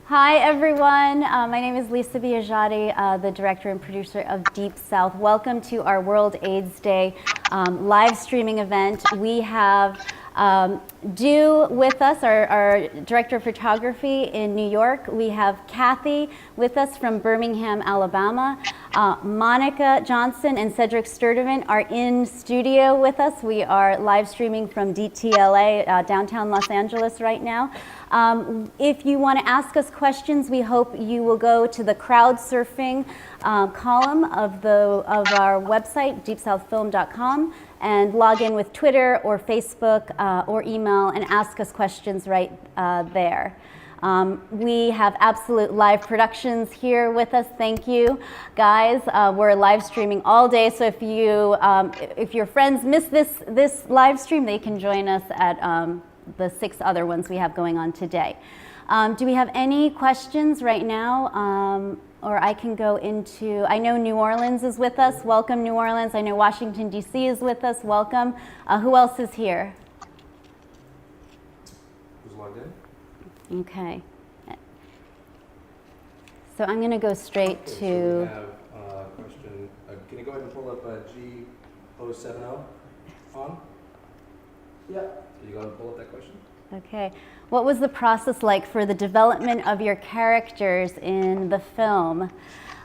Hi everyone, my name is Lisa Biagiotti, the director and producer of Deep South. Welcome to our World AIDS Day live streaming event. We have Dew with us, our director of photography in New York. We have Kathy with us from Birmingham, Alabama. Monica Johnson and Cedric Sturdivant are in studio with us. We are live streaming from DTLA, downtown Los Angeles right now. If you want to ask us questions, we hope you will go to the crowd surfing column of our website, deepsouthfilm.com, and log in with Twitter or Facebook or email and ask us questions right there. We have Absolute Live Productions here with us. Thank you, guys. We're live streaming all day, so if your friends miss this live stream, they can join us at the 6 other ones we have going on today. Do we have any questions right now? Or I can go into, I know New Orleans is with us. Welcome, New Orleans. I know Washington, D.C. is with us. Welcome. Who else is here? Who's logged in? Okay. So I'm going to go straight to... So we have a question. Can you go ahead and pull up G070 on? Yeah. Can you go ahead and pull up that question? Okay. What was the process like for the development of your characters in the film?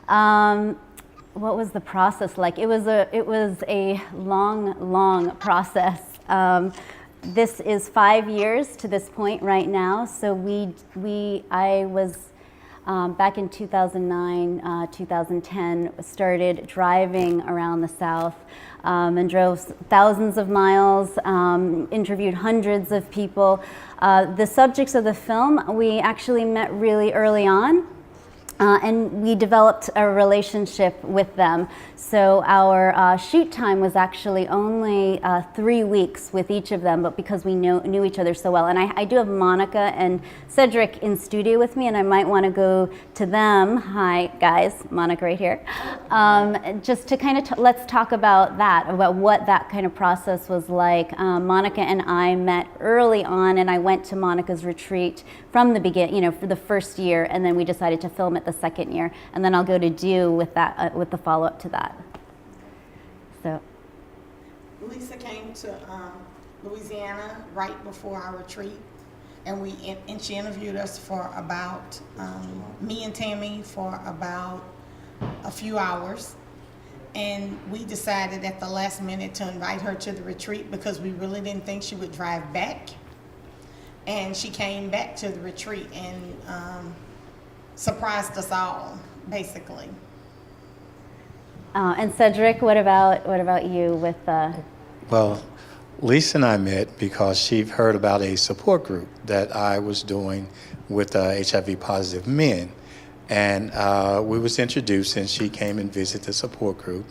What was the process like? It was a long process. This is 5 years to this point right now. So I was back in 2009, 2010, started driving around the South and drove thousands of miles, interviewed hundreds of people. The subjects of the film, we actually met really early on. And we developed a relationship with them. So our shoot time was actually only 3 weeks with each of them, but because we knew each other so well. And I do have Monica and Cedric in studio with me, and I might want to go to them. Hi, guys. Monica right here. Just to kind of let's talk about that, about what that kind of process was like. Monica and I met early on, and I went to Monica's retreat from the beginning, for the first year, and then we decided to film it the second year, and then I'll go to Dew with that, with the follow-up to that. So, Lisa came to Louisiana right before our retreat, and she interviewed us for about me and Tammy for about a few hours, and we decided at the last minute to invite her to the retreat because we really didn't think she would drive back. And she came back to the retreat and surprised us all, basically. And Cedric, what about you with? Well, Lisa and I met because she heard about a support group that I was doing with HIV positive men, and we was introduced, and she came and visited the support group,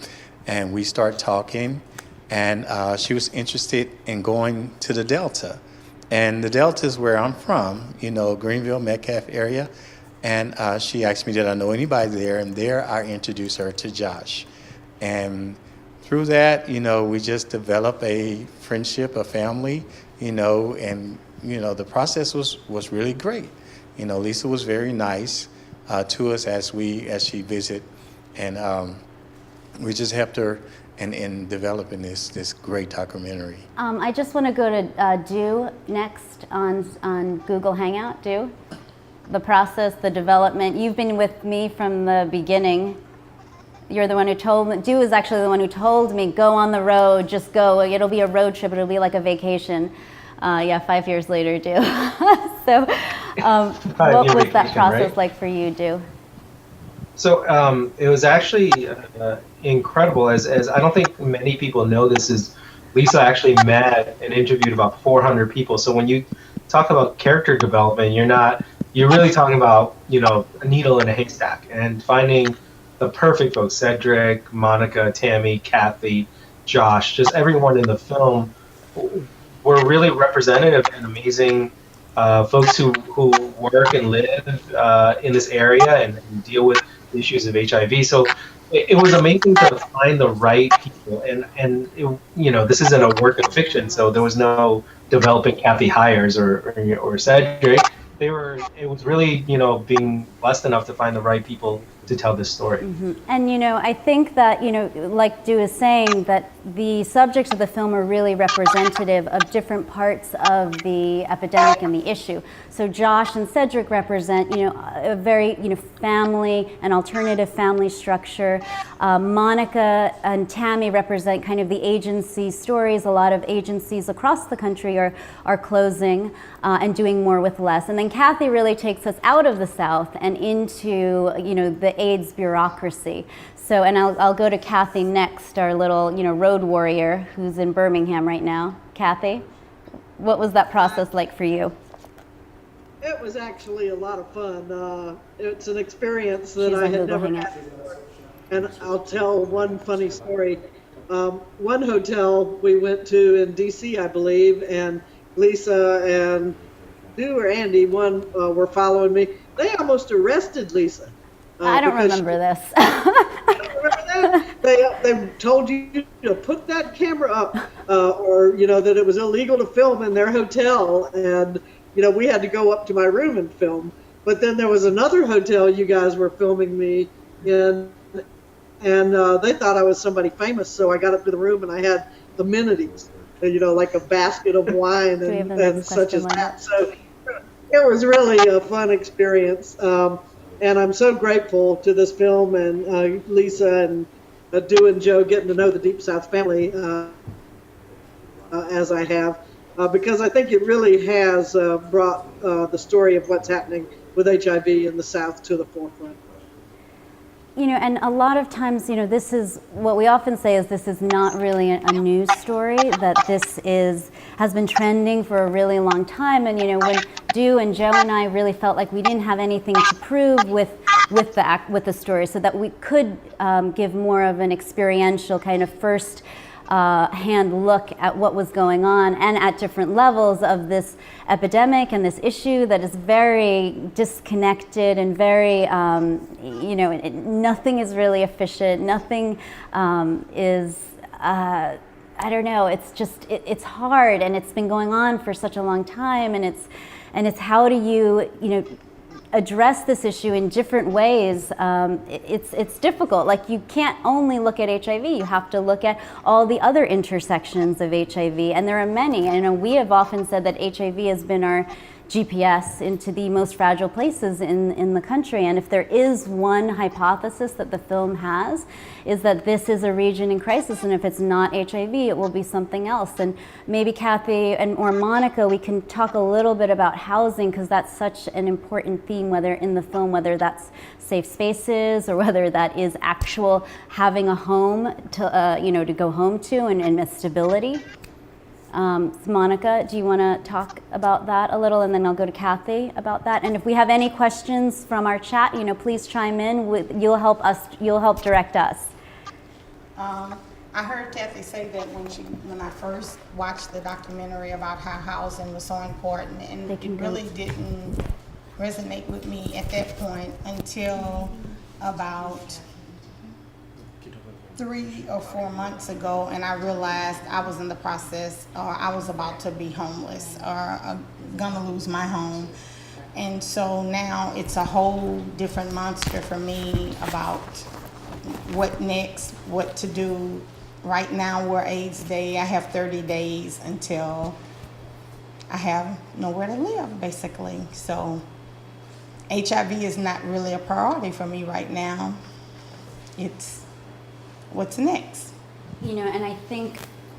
and we started talking, and she was interested in going to the Delta. And the Delta is where I'm from, Greenville, Metcalf area. And she asked me, did I know anybody there? And there I introduced her to Josh. And through that, we just developed a friendship, a family, and, the process was really great. Lisa was very nice to us as she visited. And we just helped her in developing this great documentary. I just want to go to Dew next on Google Hangout. Dew, the process, the development. You've been with me from the beginning. You're the one who told me. Dew is actually the one who told me, go on the road, just go. It'll be a road trip. It'll be like a vacation. 5 years later, Dew. So, what was that process like for you, Dew? So it was actually incredible, as I don't think many people know this, is Lisa actually met and interviewed about 400 people. So when you talk about character development, you're really talking about, a needle in a haystack and finding the perfect folks, Cedric, Monica, Tammy, Kathy, Josh, just everyone in the film were really representative and amazing folks who work and live in this area and deal with issues of HIV. So it was amazing to find the right people, and this isn't a work of fiction, so there was no developing Kathy hires or Cedric. it was really, being blessed enough to find the right people to tell this story. And I think that, like Du is saying, that the subjects of the film are really representative of different parts of the epidemic and the issue. So Josh and Cedric represent, a very, family, an alternative family structure. Monica and Tammy represent kind of the agency stories. A lot of agencies across the country are closing and doing more with less. And then Kathy really takes us out of the South and into, the AIDS bureaucracy. So, and I'll go to Kathy next, our little, road warrior who's in Birmingham right now. Kathy, what was that process like for you? It was actually a lot of fun. It's an experience that She's I on had Google never Hangouts. had before. And I'll tell one funny story. One hotel we went to in DC, I believe, and Lisa and Du or Andy, one were following me. They almost arrested Lisa. I don't remember this. Remember that? They told you to put that camera up, or that it was illegal to film in their hotel, and we had to go up to my room and film. But then there was another hotel you guys were filming me in, and they thought I was somebody famous, so I got up to the room and I had amenities, like a basket of wine and such as that. So it was really a fun experience. And I'm so grateful to this film and Lisa and Du and Joe getting to know the Deep South family as I have, because I think it really has brought the story of what's happening with HIV in the South to the forefront. And a lot of times, this is what we often say is this is not really a news story, that this has been trending for a really long time. And, when Du and Joe and I really felt like we didn't have anything to prove with the story, so that we could give more of an experiential kind of first hand look at what was going on and at different levels of this epidemic and this issue that is very disconnected and very, nothing is really efficient. Nothing is, I don't know, it's just, it's hard, and it's been going on for such a long time, and it's how do you, address this issue in different ways. It's difficult. Like, you can't only look at HIV, you have to look at all the other intersections of HIV, and there are many. And we have often said that HIV has been our GPS into the most fragile places in the country. And if there is one hypothesis that the film has, is that this is a region in crisis, and if it's not HIV, it will be something else. And maybe Kathy or Monica, we can talk a little bit about housing, because that's such an important theme, whether in the film, whether that's safe spaces or whether that is actual having a home to go home to and stability. Monica, do you want to talk about that a little, and then I'll go to Kathy about that. And if we have any questions from our chat, please chime in. You'll help direct us. I heard Kathy say that when I first watched the documentary about how housing was so important, and it really didn't resonate with me at that point until about 3 or 4 months ago, and I realized I was in the process, or I was about to be homeless, or gonna lose my home. And so now it's a whole different monster for me about what next, what to do. Right now we're AIDS Day. I have 30 days until I have nowhere to live, basically. So HIV is not really a priority for me right now. It's what's next. And I think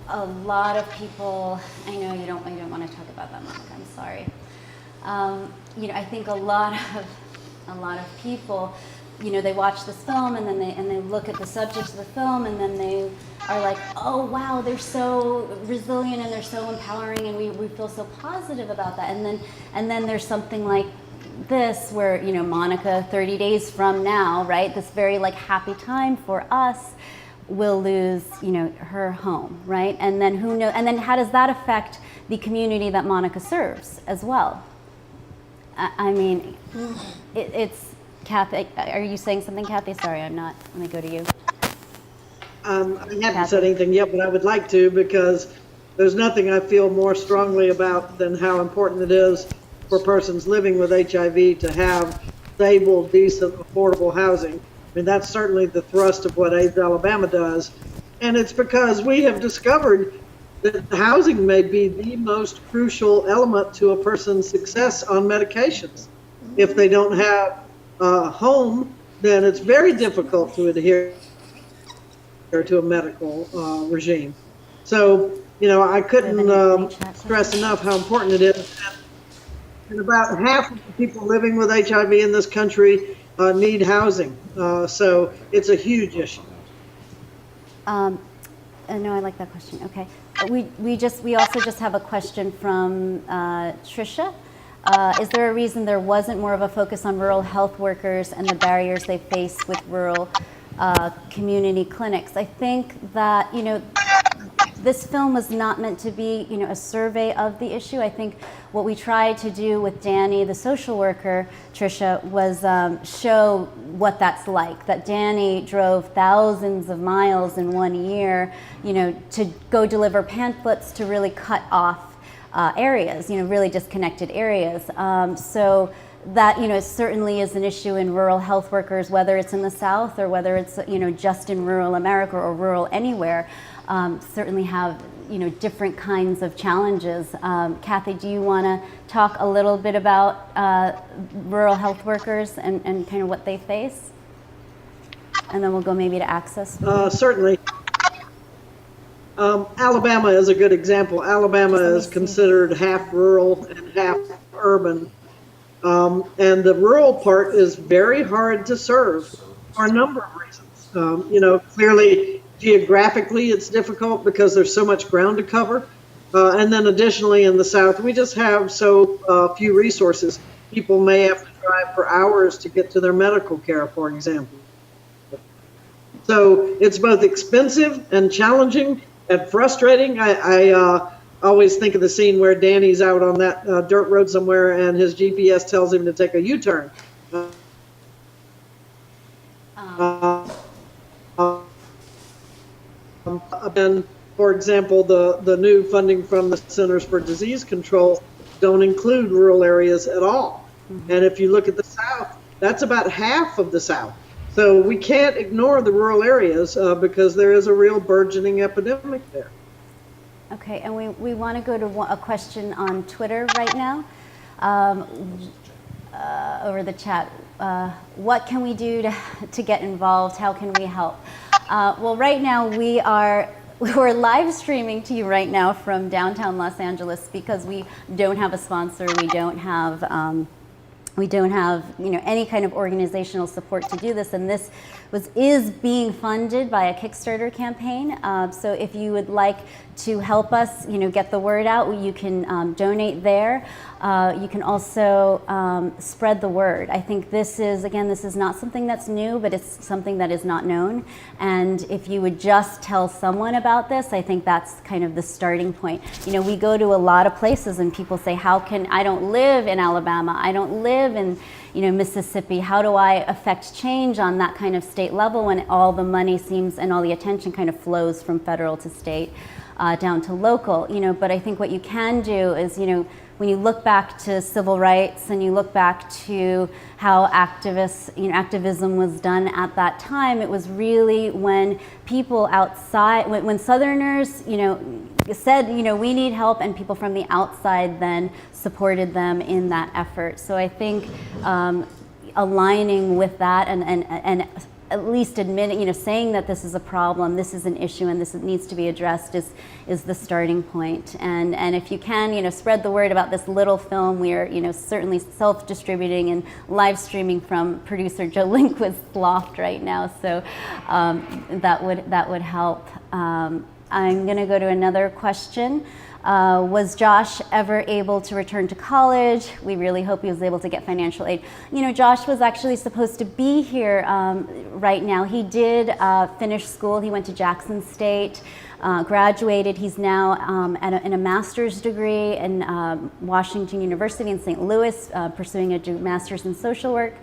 a lot of people, I know you don't want to talk about that, Monica, I'm sorry. I think a lot of people, they watch this film and then they look at the subjects of the film, and then they are like, oh wow, they're so resilient and they're so empowering, and we feel so positive about that. And then there's something like this where, Monica 30 days from now, right, this very happy time for us, will lose, her home, right? And then who knows? And then how does that affect the community that Monica serves as well? I mean, it's Kathy. Are you saying something, Kathy? Sorry, I'm not. Let me go to you. I haven't said anything yet, but I would like to, because there's nothing I feel more strongly about than how important it is for persons living with HIV to have stable, decent, affordable housing. I mean, that's certainly the thrust of what AIDS Alabama does. And it's because we have discovered that housing may be the most crucial element to a person's success on medications. If they don't have a home, then it's very difficult to adhere to a medical regime. So, you know, I couldn't stress enough how important it is. And about half of the people living with HIV in this country need housing. So it's a huge issue. No, I like that question. Okay. We also just have a question from Trisha. Is there a reason there wasn't more of a focus on rural health workers and the barriers they face with rural community clinics? I think that, you know, this film was not meant to be, you know, a survey of the issue. I think what we tried to do with Danny, the social worker, Trisha, was show what that's like. That Danny drove thousands of miles in 1 year, you know, to go deliver pamphlets to really cut off areas, you know, really disconnected areas. So that, you know, certainly is an issue in rural health workers, whether it's in the South or whether it's, you know, just in rural America or rural anywhere. Certainly have, you know, different kinds of challenges. Kathy, do you want to talk a little bit about rural health workers and kind of what they face? And then we'll go maybe to access. Certainly. Alabama is a good example. Alabama is considered half rural and half urban. And the rural part is very hard to serve for a number of reasons. You know, clearly, geographically, it's difficult because there's so much ground to cover. And then additionally, in the South, we just have so few resources. People may have to drive for hours to get to their medical care, for example. So it's both expensive and challenging and frustrating. I always think of the scene where Danny's out on that dirt road somewhere and his GPS tells him to take a U-turn. And for example, the new funding from the Centers for Disease Control don't include rural areas at all. Mm-hmm. And if you look at the South, that's about half of the South. So we can't ignore the rural areas because there is a real burgeoning epidemic there. Okay, and we want to go to a question on Twitter right now, over the chat. What can we do to get involved? How can we help? Well, right now we're live streaming to you right now from downtown Los Angeles because we don't have a sponsor. We don't have you know, any kind of organizational support to do this, and this is being funded by a Kickstarter campaign. So if you would like to help us, you know, get the word out, you can donate there. You can also spread the word. I think this is not something that's new, but it's something that is not known. And if you would just tell someone about this, I think that's kind of the starting point. You know, we go to a lot of places and people say, I don't live in Alabama, I don't live in, you know, Mississippi, how do I affect change on that kind of state level when all the money seems and all the attention kind of flows from federal to state down to local, you know. But I think what you can do is, you know, when you look back to civil rights and you look back to how activism was done at that time, it was really when people outside, when Southerners, you know, said, you know, we need help, and people from the outside then supported them in that effort. So I think aligning with that and at least admitting, you know, saying that this is a problem, this is an issue, and this needs to be addressed is the starting point. And if you can, you know, spread the word about this little film. We are, you know, certainly self-distributing and live streaming from producer Joe Lindquist's loft right now. So that would help. I'm going to go to another question. Was Josh ever able to return to college? We really hope he was able to get financial aid. You know, Josh was actually supposed to be here right now. He did finish school. He went to Jackson State, graduated. He's now in a master's degree in Washington University in St. Louis, pursuing a master's in social work.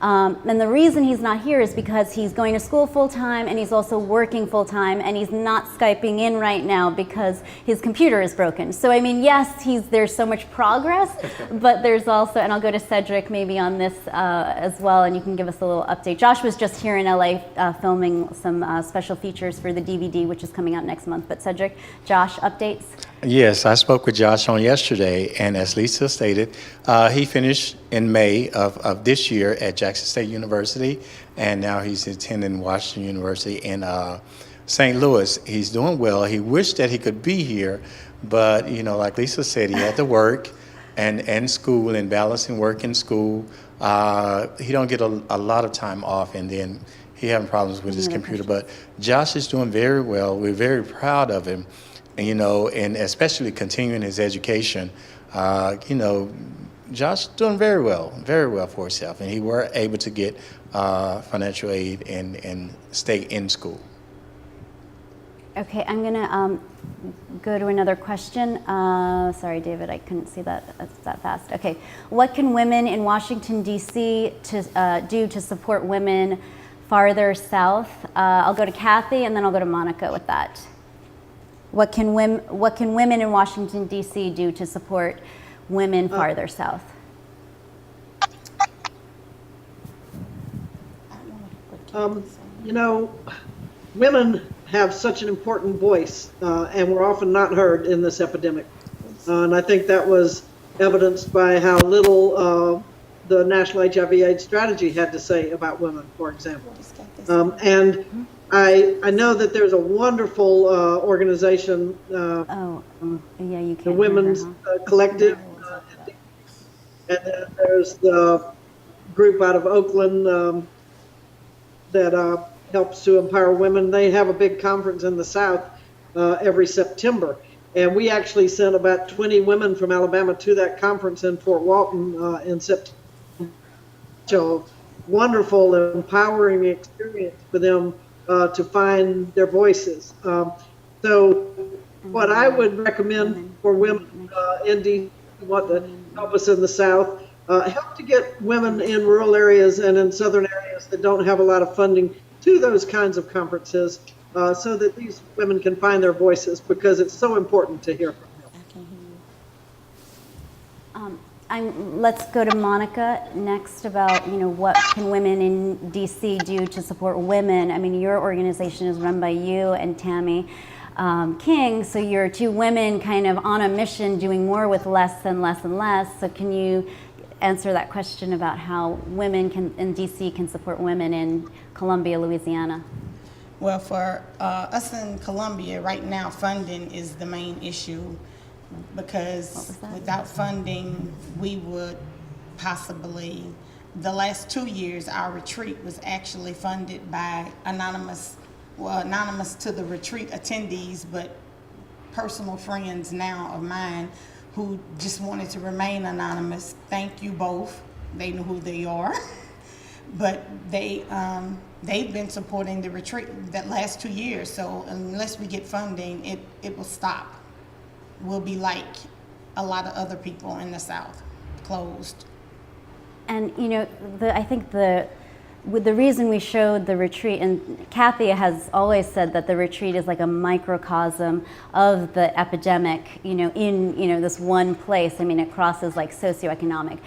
And the reason he's not here is because he's going to school full-time and he's also working full-time, and he's not Skyping in right now because his computer is broken. So I mean, yes, there's so much progress, but there's also, and I'll go to Cedric maybe on this as well, and you can give us a little update. Josh was just here in LA filming some special features for the DVD, which is coming out next month. But Cedric, Josh, updates? Yes, I spoke with Josh on yesterday, and as Lisa stated, he finished in May of this year at Jackson State University, and now he's attending Washington University in St. Louis. He's doing well. He wished that he could be here, but like Lisa said, he had to work and school, and balancing work and school. He don't get a lot of time off, and then he having problems with his computer. But Josh is doing very well. We're very proud of him. And especially continuing his education, Josh doing very well for himself, and he were able to get financial aid and stay in school. Okay, I'm gonna go to another question. Sorry, David, I couldn't see that fast. Okay, what can women in Washington, D.C. do to support women farther south? I'll go to Kathy, and then I'll go to Monica with that. What can women in Washington, D.C. do to support women farther south? Women have such an important voice, and we're often not heard in this epidemic. And I think that was evidenced by how little the National HIV/AIDS strategy had to say about women, for example. And I know that there's a wonderful organization, Yeah, you can. the Women's Collective, and then there's the group out of Oakland that helps to empower women. They have a big conference in the South every September, and we actually sent about 20 women from Alabama to that conference in Fort Walton in September. So wonderful, empowering experience for them to find their voices. So what I would recommend for women in DC who want to help us in the South, help to get women in rural areas and in southern areas that don't have a lot of funding to those kinds of conferences, so that these women can find their voices, because it's so important to hear from them. Let's go to Monica next about, what can women in DC do to support women? I mean, your organization is run by you and Tammy King, so you're two women kind of on a mission doing more with less and less and less. So can you answer that question about how women in DC can support women in Columbia, Louisiana? Well, for us in Columbia right now, funding is the main issue, because without funding, we would possibly, the last 2 years, our retreat was actually funded by anonymous to the retreat attendees, but personal friends now of mine who just wanted to remain anonymous. Thank you both. They know who they are. But they've been supporting the retreat that last 2 years. So unless we get funding, it will stop. We'll be like a lot of other people in the South, closed. And I think the reason we showed the retreat, and Kathy has always said that the retreat is like a microcosm of the epidemic, in this one place. I mean, it crosses like socioeconomic,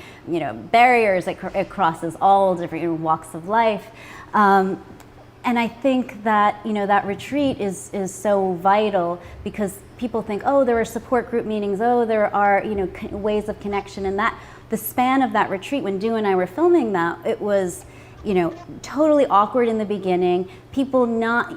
barriers. It crosses all different walks of life. And I think that, that retreat is so vital, because people think, oh, there are support group meetings, oh, there are, ways of connection. And that the span of that retreat, when Dew and I were filming that, it was, totally awkward in the beginning, people not,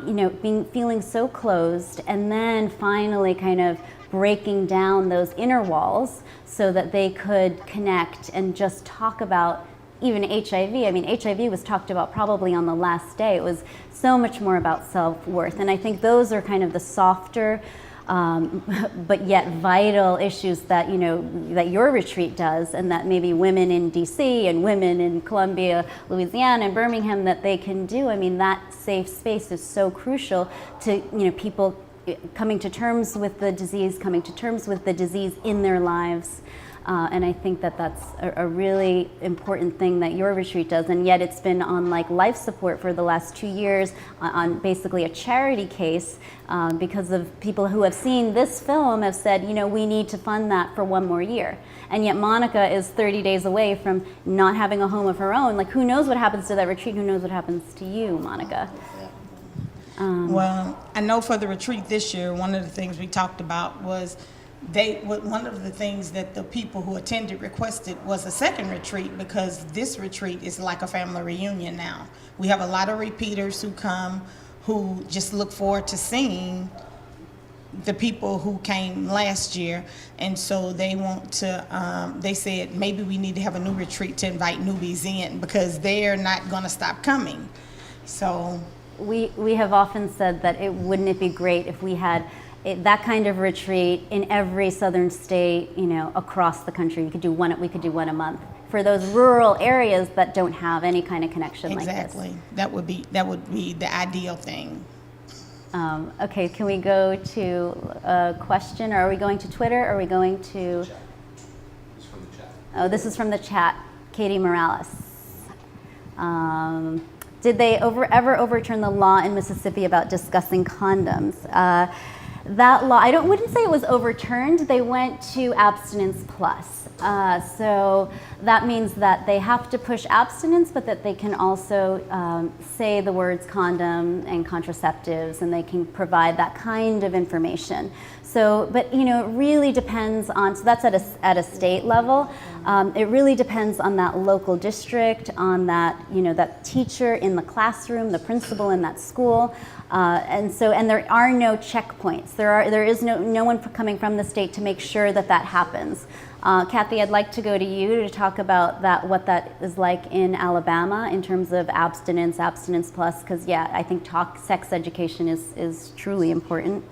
feeling so closed, and then finally kind of breaking down those inner walls so that they could connect and just talk about even HIV. I mean, HIV was talked about probably on the last day. It was so much more about self-worth. And I think those are kind of the softer, but yet vital issues that, that your retreat does, and that maybe women in DC and women in Columbia, Louisiana, and Birmingham, that they can do. I mean, that safe space is so crucial to, people coming to terms with the disease in their lives. And I think that that's a really important thing that your retreat does. And yet it's been on like life support for the last 2 years on basically a charity case because of people who have seen this film have said, you know, we need to fund that for 1 more year. And yet Monica is 30 days away from not having a home of her own. Like, who knows what happens to that retreat? Who knows what happens to you, Monica? Well, I know for the retreat this year, one of the things we talked about was one of the things that the people who attended requested was a second retreat, because this retreat is like a family reunion now. We have a lot of repeaters who come who just look forward to seeing the people who came last year, and so they want to, they said maybe we need to have a new retreat to invite newbies in because they're not going to stop coming. So we have often said that wouldn't it be great if we had that kind of retreat in every southern state, you know, across the country. We could do one a month for those rural areas that don't have any kind of connection like this. Exactly. That would be the ideal thing. Okay, can we go to a question, or are we going to Twitter, or are we going to... It's from the chat. Oh, this is from the chat. Katie Morales. Did they ever overturn the law in Mississippi about discussing condoms? That law, wouldn't say it was overturned. They went to abstinence plus. So that means that they have to push abstinence, but that they can also say the words condom and contraceptives, and they can provide that kind of information. So, but you know, it really depends on, so that's at a state level. It really depends on that local district, on that, you know, that teacher in the classroom, the principal in that school. And there are no checkpoints. There is no one coming from the state to make sure that that happens. Kathy, I'd like to go to you to talk about what that is like in Alabama in terms of abstinence plus, because yeah, I think sex education is truly important.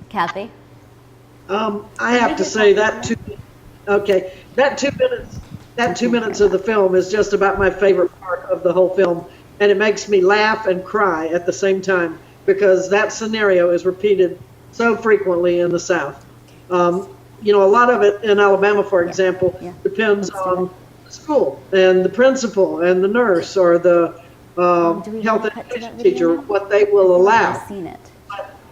Kathy? I have to say that that 2 minutes of the film is just about my favorite part of the whole film, and it makes me laugh and cry at the same time because that scenario is repeated so frequently in the South. You know, a lot of it in Alabama, for example, depends on the school and the principal and the nurse or the health education teacher, what they will allow. I've seen it.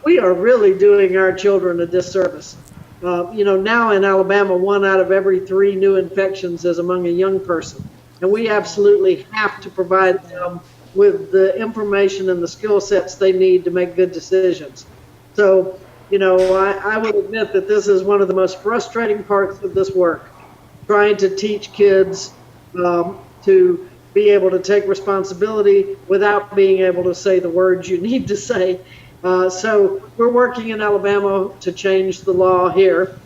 We are really doing our children a disservice. You know, now in Alabama, 1 out of every 3 new infections is among a young person. And we absolutely have to provide them with the information and the skill sets they need to make good decisions. So, you know, I will admit that this is one of the most frustrating parts of this work, trying to teach kids to be able to take responsibility without being able to say the words you need to say. So we're working in Alabama to change the law here.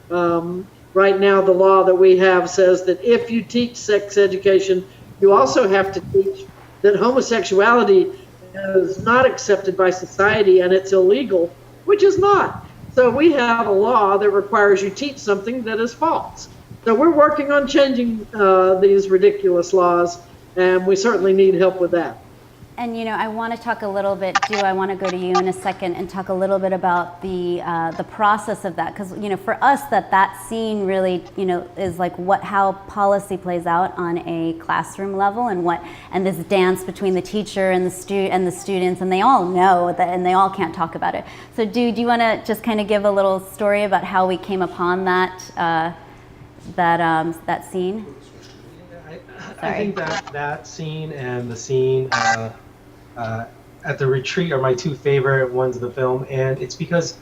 Right now, the law that we have says that if you teach sex education, you also have to teach that homosexuality is not accepted by society and it's illegal, which is not. So we have a law that requires you teach something that is false. So we're working on changing these ridiculous laws, and we certainly need help with that. And you know, I want to talk a little bit, I want to go to you in a second and talk a little bit about the process of that, because you know, for us, that scene really, you know, is like how policy plays out on a classroom level, and this dance between the teacher and the students, and they all know that, and they all can't talk about it. So, do you want to just kind of give a little story about how we came upon that scene? I think that scene and the scene at the retreat are my 2 favorite ones of the film, and it's because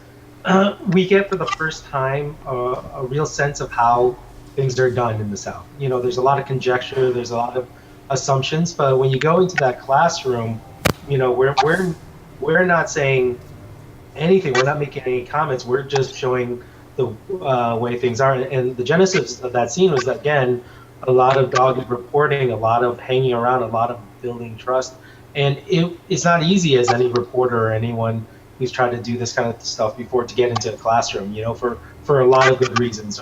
we get for the first time a real sense of how things are done in the South. You know, there's a lot of conjecture, there's a lot of assumptions, but when you go into that classroom, you know, we're not saying anything, we're not making any comments, we're just showing the way things are. And the genesis of that scene was, again, a lot of dogged reporting, a lot of hanging around, a lot of building trust. And it's not easy as any reporter or anyone who's tried to do this kind of stuff before to get into the classroom, you know, for a lot of good reasons,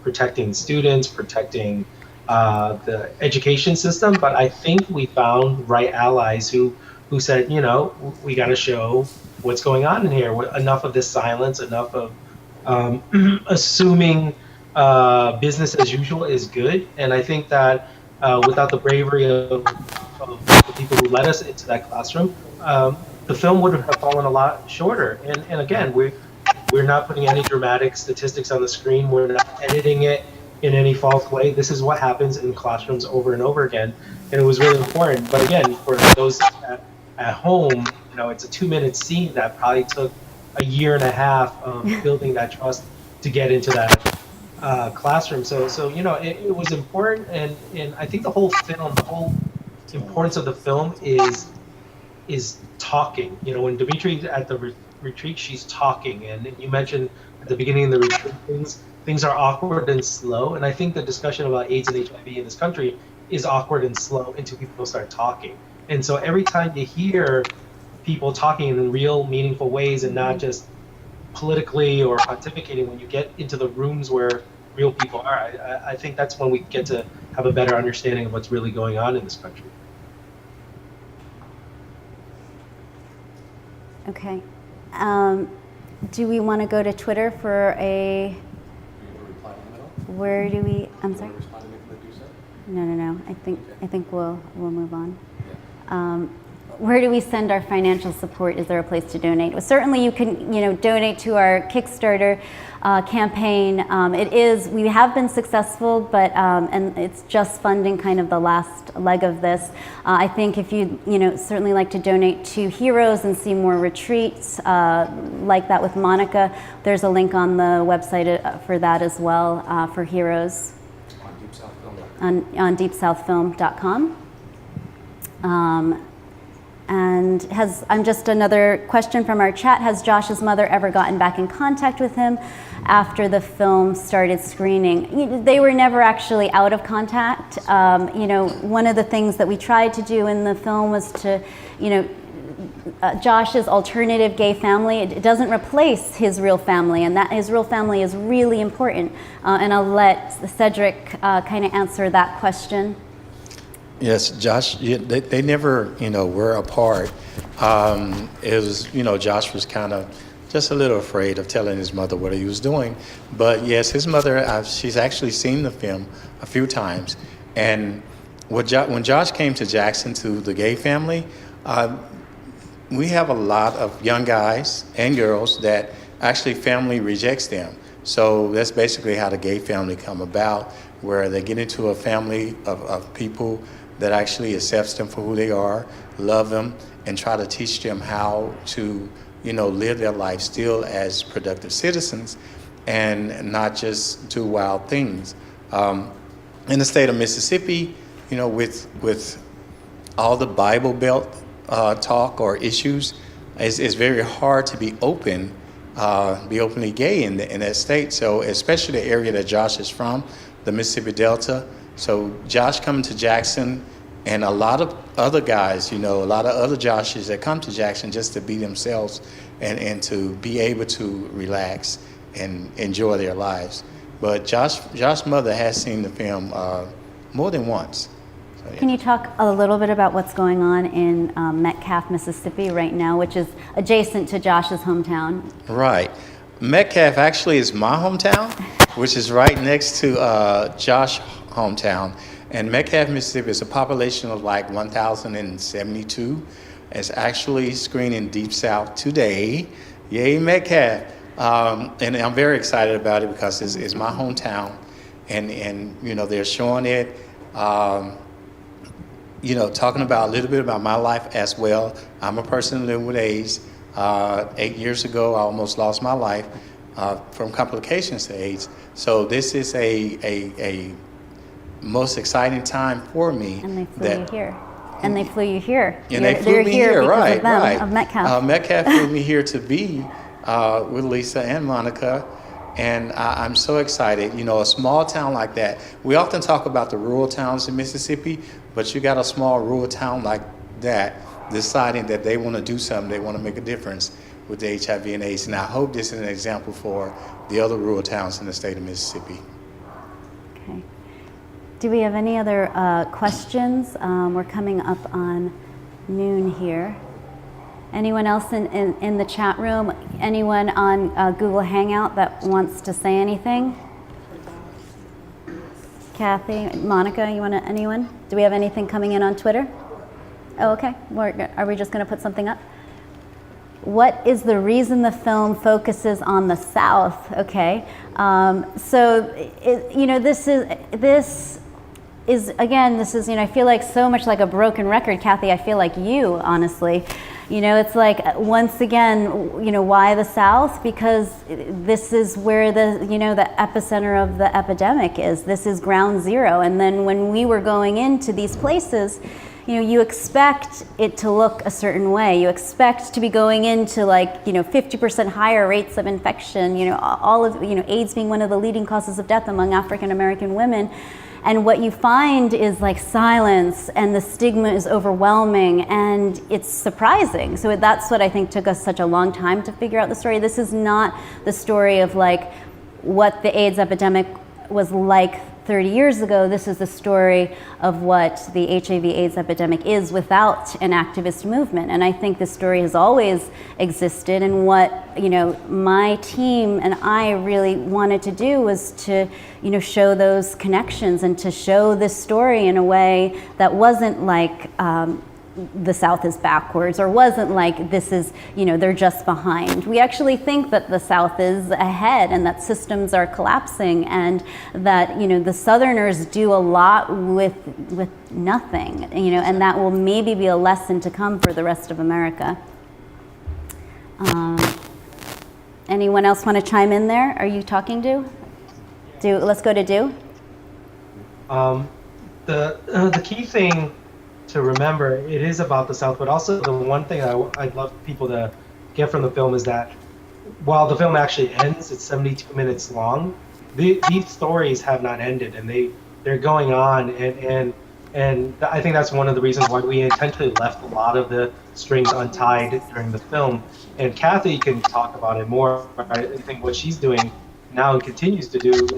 protecting students, protecting the education system. But I think we found right allies who said, you know, we got to show what's going on in here. Enough of this silence, enough of assuming business as usual is good. And I think that without the bravery of the people who led us into that classroom, the film would have fallen a lot shorter. And again, we're not putting any dramatic statistics on the screen. We're not editing it in any false way. This is what happens in classrooms over and over again. And it was really important. But again, for those at home, it's a 2-minute scene that probably took a year and a half of building that trust to get into that classroom. So it was important. And I think the whole importance of the film is talking. When Dimitri at the retreat, she's talking, and you mentioned at the beginning of the retreat things are awkward and slow, and I think the discussion about AIDS and HIV in this country is awkward and slow until people start talking. And so every time you hear people talking in real meaningful ways and not just politically or pontificating, when you get into the rooms where real people are, I think that's when we get to have a better understanding of what's really going on in this country. Okay. Do we want to go to Twitter for a? Where do we? I'm sorry. No. I think we'll move on. Where do we send our financial support? Is there a place to donate? Well, certainly you can, donate to our Kickstarter campaign. We have been successful, but and it's just funding kind of the last leg of this. I think if you certainly like to donate to Heroes and see more retreats like that with Monica, there's a link on the website for that as well for Heroes on deepsouthfilm.com. And I'm just another question from our chat. Has Josh's mother ever gotten back in contact with him after the film started screening? They were never actually out of contact. One of the things that we tried to do in the film was to, Josh's alternative gay family, it doesn't replace his real family, and that his real family is really important. And I'll let Cedric kind of answer that question. Yes, Josh, they never, were apart. It was, Josh was kind of just a little afraid of telling his mother what he was doing. But yes, his mother, she's actually seen the film a few times. And when Josh came to Jackson to the gay family, we have a lot of young guys and girls that actually family rejects them. So that's basically how the gay family come about, where they get into a family of people that actually accepts them for who they are, love them, and try to teach them how to, live their life still as productive citizens and not just do wild things. In the state of Mississippi, with all the Bible Belt talk or issues, it's very hard to be openly gay in that state. So especially the area that Josh is from, the Mississippi Delta. So Josh coming to Jackson, and a lot of other guys, a lot of other Joshes that come to Jackson just to be themselves and to be able to relax and enjoy their lives. But Josh's mother has seen the film more than once. So, yeah. Can you talk a little bit about what's going on in Metcalfe, Mississippi right now, which is adjacent to Josh's hometown? Right. Metcalfe actually is my hometown, which is right next to Josh's hometown. And Metcalfe, Mississippi is a population of like 1,072. It's actually screening Deep South today. Yay, Metcalfe. And I'm very excited about it because it's my hometown. And they're showing it, talking about a little bit about my life as well. I'm a person living with AIDS. 8 years ago, I almost lost my life from complications to AIDS. So this is a most exciting time for me. And they flew you here. And they flew you here. And they flew me here, right, of them, right. Of Metcalfe. Metcalfe flew me here to be with Lisa and Monica. And I'm so excited. A small town like that. We often talk about the rural towns in Mississippi, but you got a small rural town like that deciding that they want to do something, they want to make a difference with the HIV and AIDS. And I hope this is an example for the other rural towns in the state of Mississippi. Okay. Do we have any other questions? We're coming up on noon here. Anyone else in the chat room? Anyone on Google Hangout that wants to say anything? Kathy, Monica, anyone? Do we have anything coming in on Twitter? Oh, okay. Are we just going to put something up? What is the reason the film focuses on the South? Okay. This is, I feel like so much like a broken record. Kathy, I feel like you, honestly. It's like, once again, why the South? Because this is where the epicenter of the epidemic is. This is ground zero. And then when we were going into these places, you expect it to look a certain way. You expect to be going into 50% higher rates of infection, AIDS being one of the leading causes of death among African American women. And what you find is silence, and the stigma is overwhelming, and it's surprising. So that's what I think took us such a long time to figure out the story. This is not the story of what the AIDS epidemic was like 30 years ago. This is the story of what the HIV/AIDS epidemic is without an activist movement. And I think this story has always existed. And what my team and I really wanted to do was to show those connections and to show this story in a way that wasn't like the South is backwards, or wasn't like this is, they're just behind. We actually think that the South is ahead and that systems are collapsing, and that, the Southerners do a lot with nothing, and that will maybe be a lesson to come for the rest of America. Anyone else want to chime in there? Are you talking to? Let's go to Do. The key thing to remember, it is about the South, but also the one thing I'd love people to get from the film is that while the film actually ends, it's 72 minutes long, these stories have not ended, and they're going on, and I think that's one of the reasons why we intentionally left a lot of the strings untied during the film. And Kathy can talk about it more. I think what she's doing now and continues to do,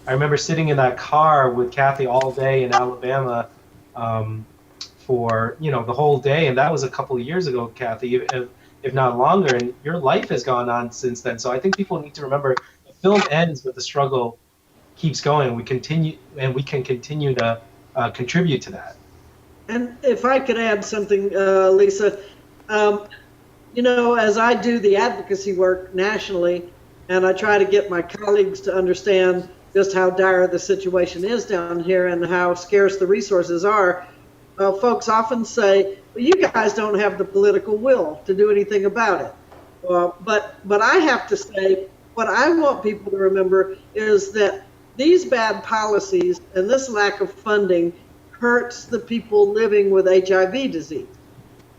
I remember sitting in that car with Kathy all day in Alabama, for the whole day, and that was a couple of years ago, Kathy, if not longer, and your life has gone on since then. So I think people need to remember the film ends, but the struggle keeps going. We can continue to contribute to that. And if I could add something, Lisa, as I do the advocacy work nationally, and I try to get my colleagues to understand just how dire the situation is down here and how scarce the resources are, folks often say, well, you guys don't have the political will to do anything about it. But I have to say, what I want people to remember is that these bad policies and this lack of funding hurts the people living with HIV disease.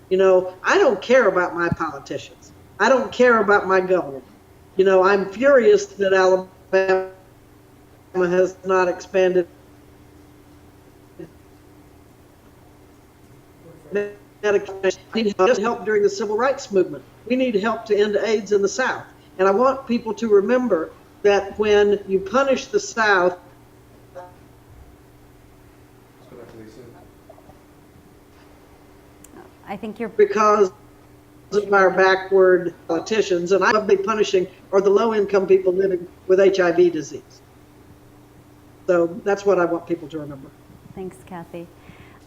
I don't care about my politicians. I don't care about my governor. I'm furious that Alabama has not expanded medication. We need help during the civil rights movement. We need help to end AIDS in the South. And I want people to remember that when you punish the South, Let's go back to Lisa. I think you're because of our backward politicians, and I'm punishing are the low-income people living with HIV disease. So that's what I want people to remember. Thanks, Kathy.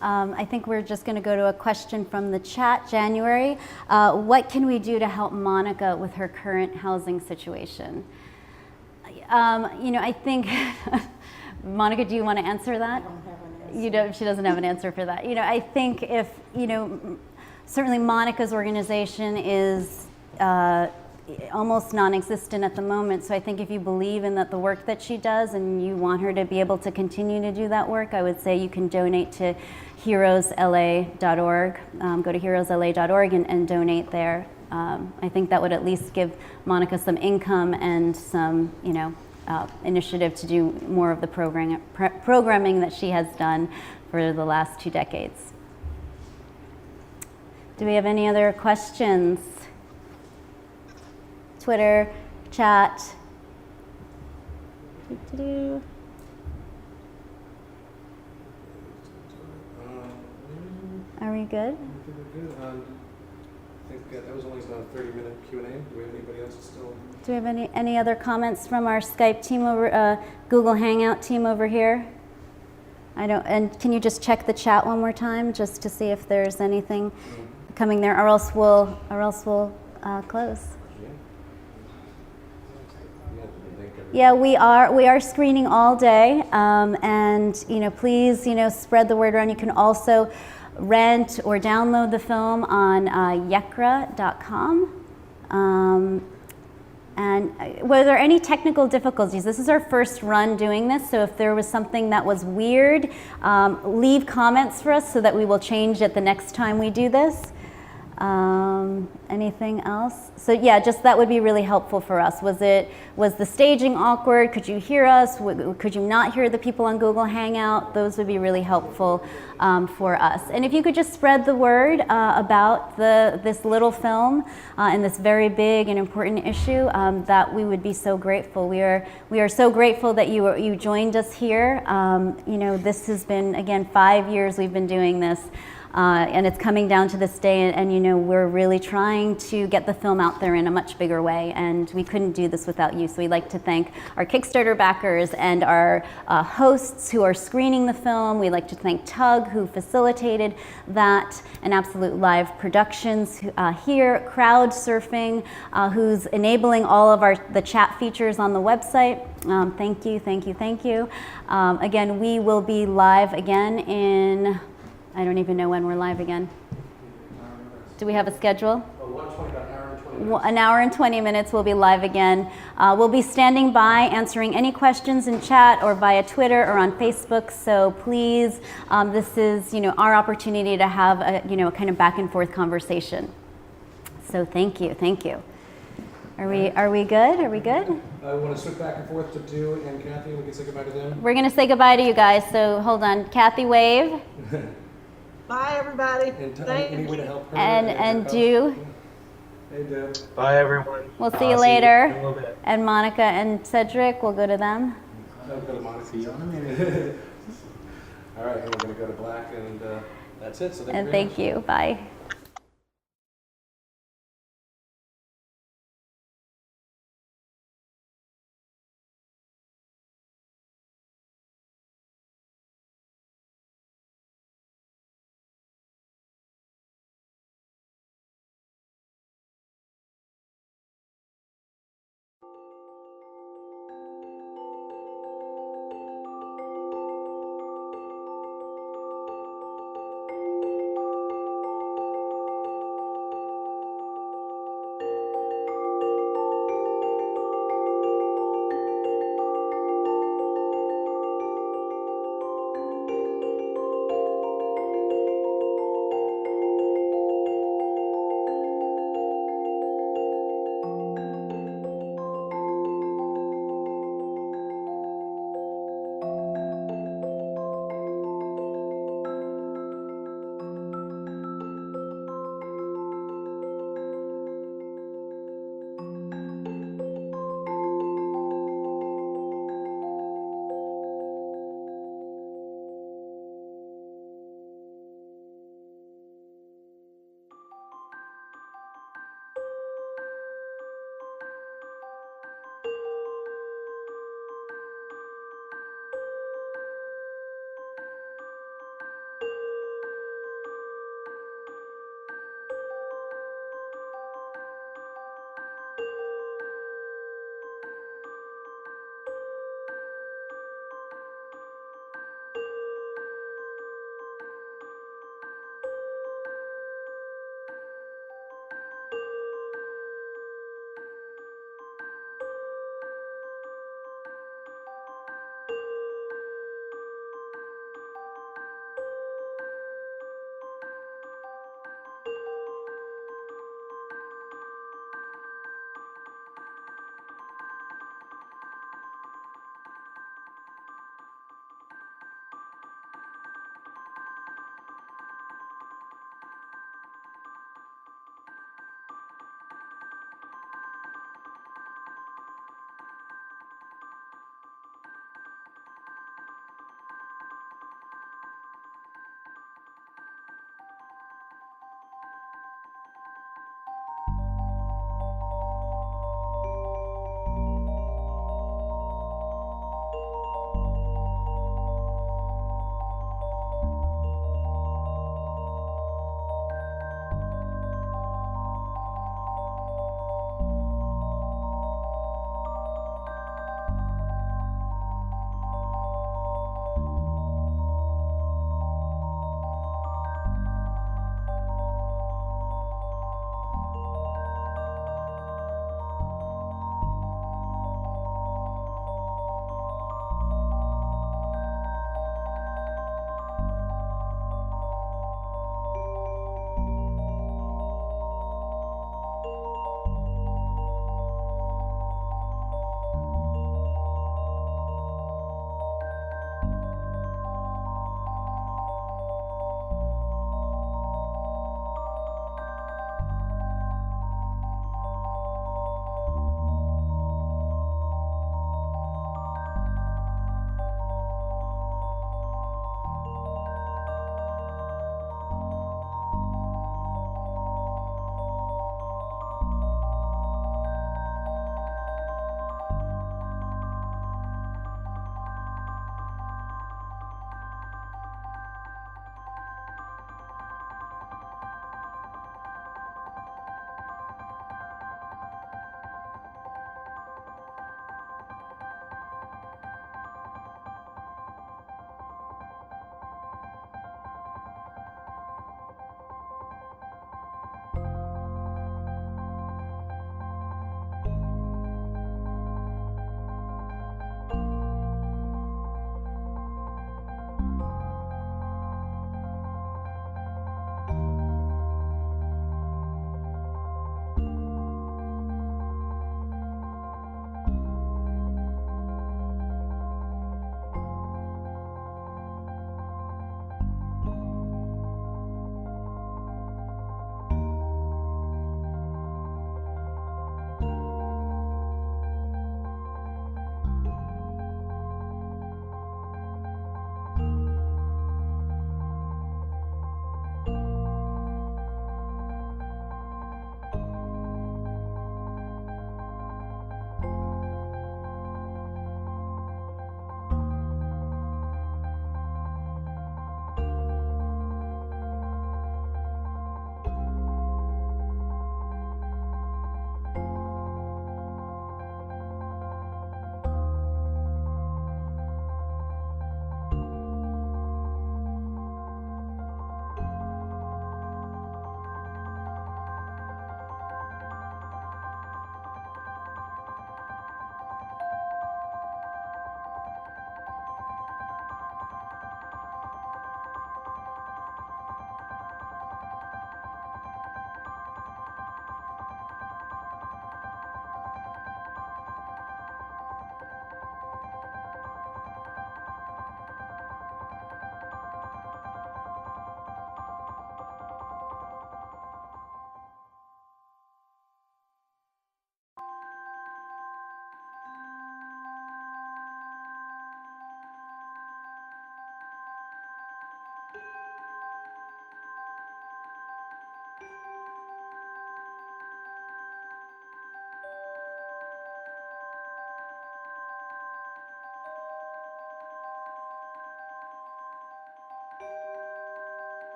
I think we're just going to go to a question from the chat. January, what can we do to help Monica with her current housing situation? I think, Monica, do you want to answer that? She doesn't have an answer for that. I think if, certainly Monica's organization is almost non-existent at the moment. So I think if you believe in the work that she does and you want her to be able to continue to do that work, I would say you can donate to heroesla.org. Go to heroesla.org and donate there. I think that would at least give Monica some income and some, initiative to do more of the programming that she has done for the last 2 decades. Do we have any other questions? Twitter, chat. Um, Are we good? I think we're good. I think that was only about a 30-minute Q&A. Do we have anybody else still? Do we have any other comments from our Skype team over, Google Hangout team over here? I don't. And can you just check the chat one more time, just to see if there's anything coming there, or else we'll close. Yeah, we are screening all day, and please spread the word around. You can also rent or download the film on yekra.com. And were there any technical difficulties? This is our first run doing this, so if there was something that was weird, leave comments for us so that we will change it the next time we do this. Anything else? So yeah, just that would be really helpful for us. Was the staging awkward? Could you hear us? Could you not hear the people on Google Hangout? Those would be really helpful for us. And if you could just spread the word about this little film and this very big and important issue, that we would be so grateful. We are so grateful that you joined us here. This has been, again, 5 years we've been doing this. And it's coming down to this day, and we're really trying to get the film out there in a much bigger way, and we couldn't do this without you. So we'd like to thank our Kickstarter backers and our hosts who are screening the film. We'd like to thank Tug, who facilitated that, and Absolute Live Productions here, Crowd Surfing, who's enabling all of the chat features on the website. Thank you, thank you, thank you. Again, we will be live again in... I don't even know when we're live again. Do we have a schedule? An hour and 20 minutes we'll be live again. We'll be standing by answering any questions in chat or via Twitter or on Facebook. So please, this is our opportunity to have a kind of back and forth conversation. So thank you, thank you. Are we good? Are we good? I want to switch back and forth to Do and Kathy. We can say goodbye to them. We're going to say goodbye to you guys. So hold on, Kathy, wave. Bye, everybody. And Thank any way to you. help her? And Do. Hey, Do. Bye, everyone. We'll see you In a later. little bit. And Monica and Cedric, we'll go to them. I'll go to Monica. See you in a minute. All right, and we're going to go to Black, and that's it. So And thank you. Bye.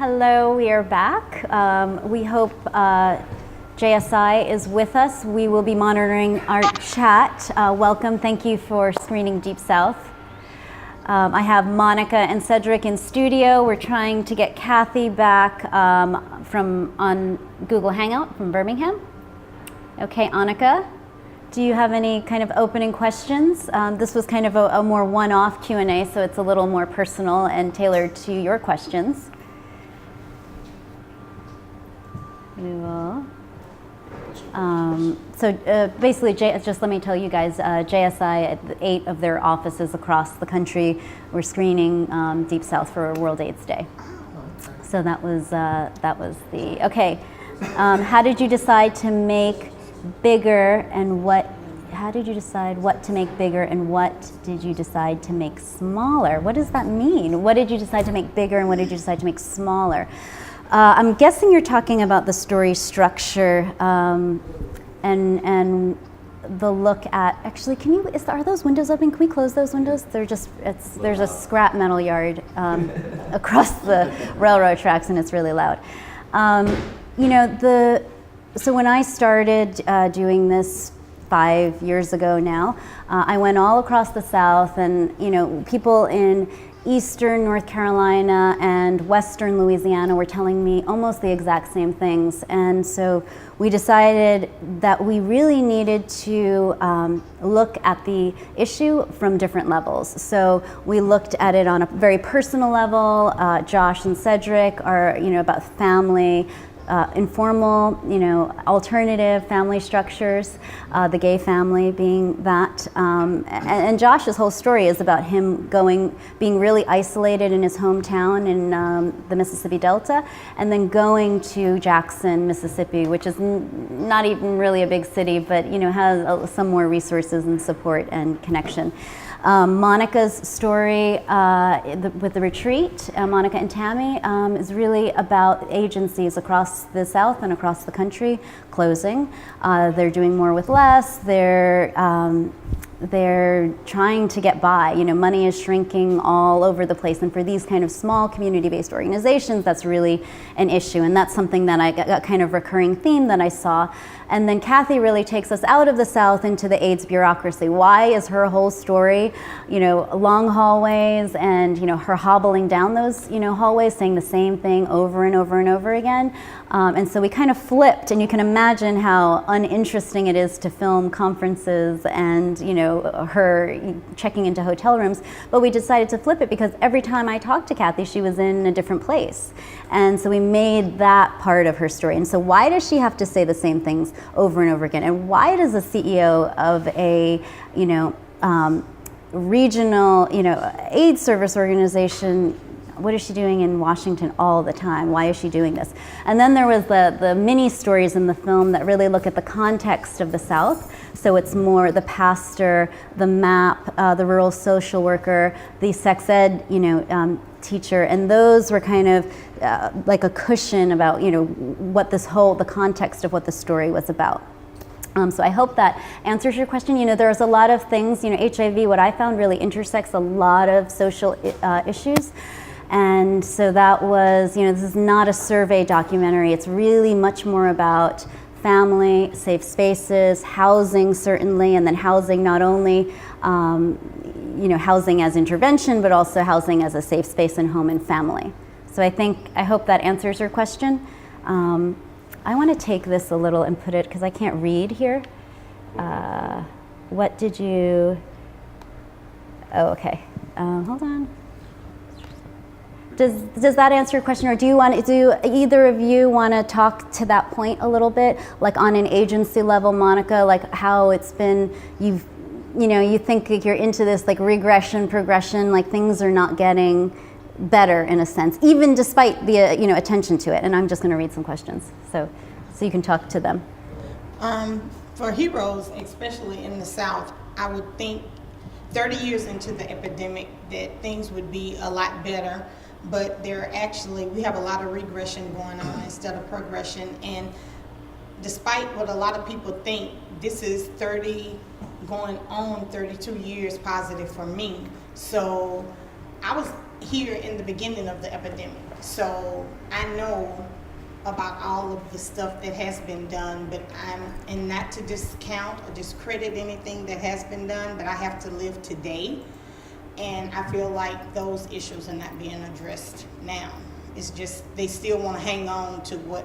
Hello, we are back. We hope JSI is with us. We will be monitoring our chat. Welcome, thank you for screening Deep South. I have Monica and Cedric in studio. We're trying to get Kathy back on Google Hangout from Birmingham. Okay, Annika, do you have any kind of opening questions? This was kind of a more one-off Q&A, so it's a little more personal and tailored to your questions. We will. Basically, just let me tell you guys, JSI at 8 of their offices across the country were screening Deep South for World AIDS Day. So that was the, okay. How did you decide to make bigger and what, how did you decide what to make bigger and what did you decide to make smaller? What does that mean? What did you decide to make bigger and what did you decide to make smaller? I'm guessing you're talking about the story structure and the look at, actually, can you, are those windows open? Can we close those windows? They're just, there's a scrap metal yard across the railroad tracks and it's really loud. You know, so when I started doing this 5 years ago now, I went all across the South and, you know, people in Eastern North Carolina and Western Louisiana were telling me almost the exact same things. And so we decided that we really needed to look at the issue from different levels. So we looked at it on a very personal level. Josh and Cedric are, you know, about family, informal, you know, alternative family structures, the gay family being that. And Josh's whole story is about him being really isolated in his hometown in the Mississippi Delta, and then going to Jackson, Mississippi, which is not even really a big city, but, you know, has some more resources and support and connection. Monica's story with the retreat, Monica and Tammy, is really about agencies across the South and across the country closing. They're doing more with less. They're trying to get by. You know, money is shrinking all over the place, and for these kind of small community-based organizations, that's really an issue, and that's something that I got kind of recurring theme that I saw. And then Kathy really takes us out of the South into the AIDS bureaucracy. Why is her whole story, you know, long hallways and, you know, her hobbling down those, you know, hallways saying the same thing over and over and over again. And so we kind of flipped, and you can imagine how uninteresting it is to film conferences and, you know, her checking into hotel rooms. But we decided to flip it because every time I talked to Kathy, she was in a different place. And so we made that part of her story. And so why does she have to say the same things over and over again? And why does a CEO of a, you know, regional, you know, AIDS service organization, what is she doing in Washington all the time? Why is she doing this? And then there was the mini stories in the film that really look at the context of the South. So it's more the pastor, the MAP, the rural social worker, the sex ed, you know, teacher, and those were kind of like a cushion about, you know, what the context of what the story was about. So I hope that answers your question. You know, there's a lot of things, you know, HIV, what I found really intersects a lot of social issues. And so that was, you know, this is not a survey documentary. It's really much more about family, safe spaces, housing certainly, and then housing not only, you know, housing as intervention, but also housing as a safe space and home and family. So I hope that answers your question. I want to take this a little and put it, because I can't read here. What did you, oh, okay, hold on. Does that answer your question, or do either of you want to talk to that point a little bit, like on an agency level, Monica, like how it's been, you think like you're into this like regression, progression, like things are not getting better in a sense, even despite the attention to it. And I'm just going to read some questions, so you can talk to them. For heroes, especially in the South, I would think 30 years into the epidemic that things would be a lot better. But we have a lot of regression going on instead of progression. And despite what a lot of people think, this is 32 years positive for me. So I was here in the beginning of the epidemic. So I know about all of the stuff that has been done, but and not to discount or discredit anything that has been done, but I have to live today. And I feel like those issues are not being addressed now. It's just, they still want to hang on to what